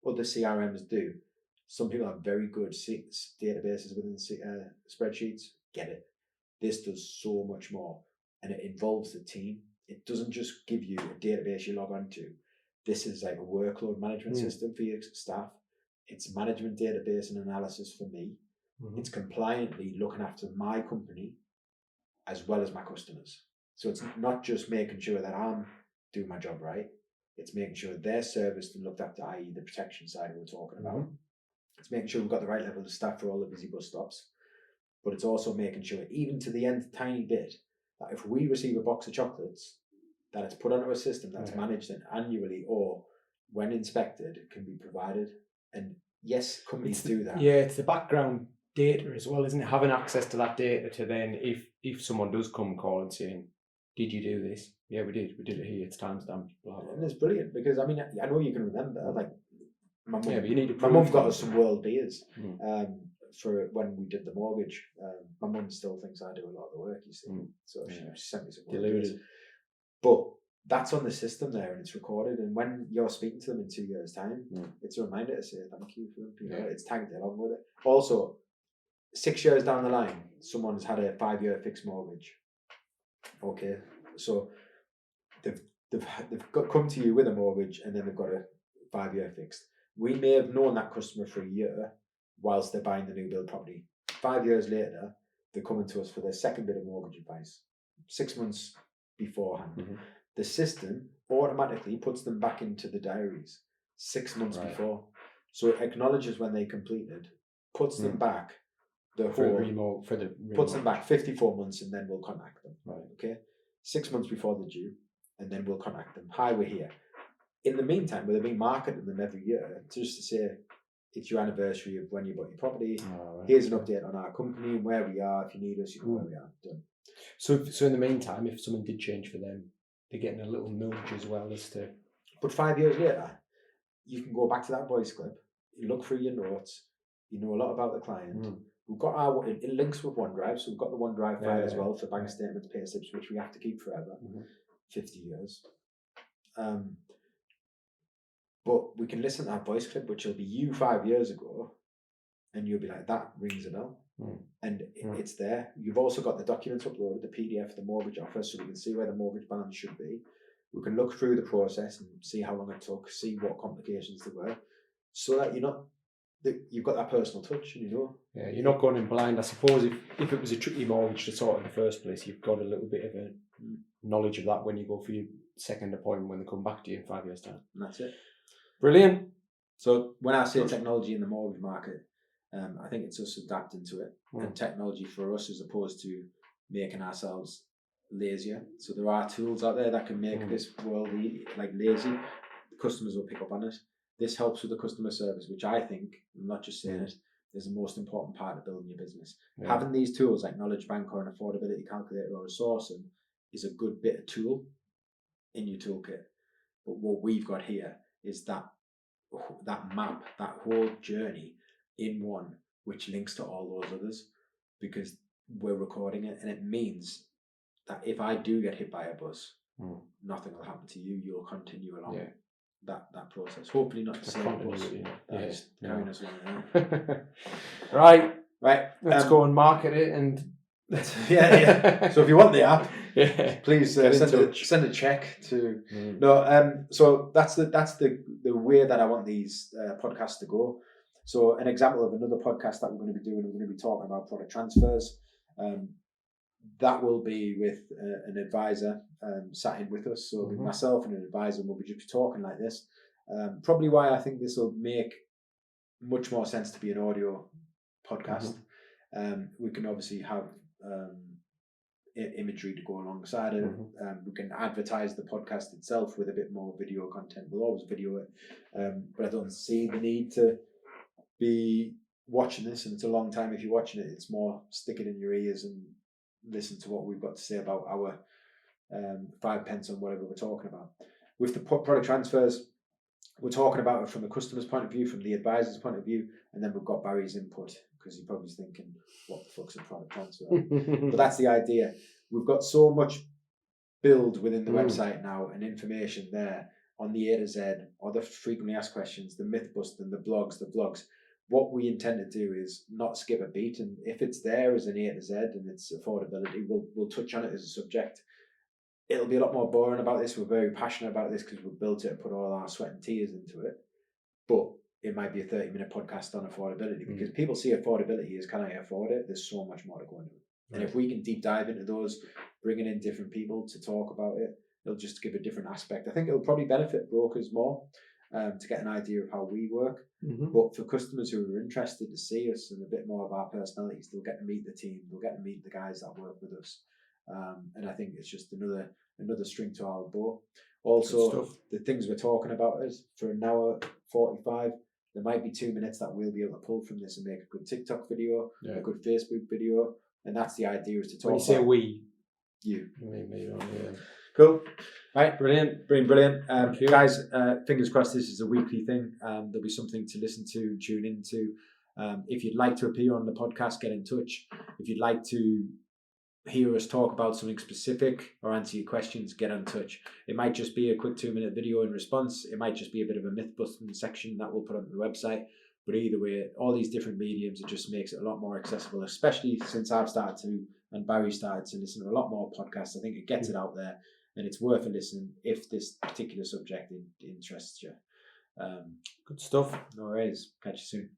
Other CRMs do, Some people have very good databases within spreadsheets. Get it. This does so much more, and it involves the team. It doesn't just give you a database you log onto. This is like a workload management system for your staff. It's management database and analysis for me. It's compliantly looking after my company as well as my customers. So it's not just making sure that I'm doing my job right. It's making sure they're serviced and looked after, i.e. the protection side we're talking about. It's making sure we've got the right level of staff for all the busy bus stops. But it's also making sure, even to the nth tiny bit, that if we receive a box of chocolates, that it's put onto a system that's managed annually or when inspected can be provided. And yes, companies do that. Yeah, it's the background data as well, isn't it? Having access to that data to then, if someone does come calling saying, did you do this? Yeah, we did it here, it's timestamped, blah, blah. And it's brilliant because, I mean, I know you can remember, like, my mum, but you need to my mum got us some world beers for when we did the mortgage. My mum still thinks I do a lot of the work, you see. So she sent me some world beers. But that's on the system there and it's recorded. And when you're speaking to them in 2 years' time, it's a reminder to say thank you for them. You know, it's tagged along with it. Also, 6 years down the line, someone's had a 5-year fixed mortgage. Okay, so they've come to you with a mortgage and then they've got a 5-year fixed. We may have known that customer for a year whilst they're buying the new build property. 5 years later, they're coming to us for their second bit of mortgage advice. 6 months beforehand. The system automatically puts them back into the diaries 6 months before. So it acknowledges when they completed, puts them back puts them back 54 months and then we'll contact them. Okay? 6 months before they're due, and then we'll contact them. Hi, we're here. In the meantime, we'll be marketing them every year just to say it's your anniversary of when you bought your property. Here's an update on our company and where we are. If you need us, you know where we are. Done. So in the meantime, if someone did change for them, they're getting a little nudge as well as to. But 5 years later, you can go back to that voice clip, you look through your notes, you know a lot about the client. We've got it links with OneDrive, so we've got the OneDrive file as well for bank statements, pay slips, which we have to keep forever, 50 years. But we can listen to that voice clip, which will be you 5 years ago, and you'll be like, that rings a bell. And it's there. You've also got the documents uploaded, the PDF, the mortgage offer, so we can see where the mortgage balance should be. We can look through the process and see how long it took, see what complications there were, so that you've got that personal touch, you know. Yeah, you're not going in blind. I suppose if it was a tricky mortgage to sort in the first place, you've got a little bit of a knowledge of that when you go for your second appointment when they come back to you in 5 years' time. And that's it. Brilliant. So when I say technology in the mortgage market, I think it's us adapting to it, and technology for us as opposed to making ourselves lazier. So there are tools out there that can make this world lazy. The customers will pick up on it. This helps with the customer service, which I think, I'm not just saying it, is the most important part of building your business. Having these tools like Knowledge Bank or an affordability calculator or a sourcing is a good bit of tool in your toolkit. But what we've got here is that map, that whole journey in one, which links to all those others, because we're recording it, and it means that if I do get hit by a bus, nothing will happen to you. You'll continue along that process. Hopefully not to save us. Just carrying us along. Right. Let's go and market it and. So if you want the app, please send a check to so that's the way that I want these podcasts to go. So an example of another podcast that we're going to be doing, we're going to be talking about product transfers. That will be with an advisor sat in with us. So it'll be myself and an advisor, and we'll be just talking like this. Probably why I think this will make much more sense to be an audio podcast. We can obviously have imagery to go alongside it. We can advertise the podcast itself with a bit more video content. We'll always video it, but I don't see the need to be watching this, and it's a long time if you're watching it. It's more stick it in your ears and listen to what we've got to say about our 5 pence on whatever we're talking about. With the product transfers, we're talking about it from the customer's point of view, from the advisor's point of view, and then we've got Barry's input, because he's probably thinking, what the fuck's a product transfer? But that's the idea. We've got so much build within the website now and information there on the A to Z, or the frequently asked questions, the Mythbusters, the blogs. what we intend to do is not skip a beat, and if it's there as an A to Z and it's affordability, we'll touch on it as a subject. It'll be a lot more boring about this. We're very passionate about this because we've built it and put all our sweat and tears into it. But it might be a 30-minute podcast on affordability because people see affordability as, can I afford it? There's so much more to go into it. Right. And if we can deep dive into those, bringing in different people to talk about it, it'll just give a different aspect. I think it'll probably benefit brokers more to get an idea of how we work. But for customers who are interested to see us and a bit more of our personalities, they'll get to meet the team. They'll get to meet the guys that work with us. And I think it's just another string to our bow. Also, the things we're talking about is for an hour 45, there might be 2 minutes that we'll be able to pull from this and make a good TikTok video, a good Facebook video, and that's the idea, is to talk. When you say we, you. Me, yeah. Cool. Right, brilliant. Guys, fingers crossed this is a weekly thing. There'll be something to listen to, tune into. If you'd like to appear on the podcast, get in touch. If you'd like to hear us talk about something specific or answer your questions, get in touch. It might just be a quick 2-minute video in response. It might just be a bit of a myth-busting section that we'll put on the website. But either way, all these different mediums, it just makes it a lot more accessible, especially since I've started to, and Barry started to listen to a lot more podcasts. I think it gets it out there, and it's worth a listen if this particular subject interests you. Good stuff. No worries. Catch you soon.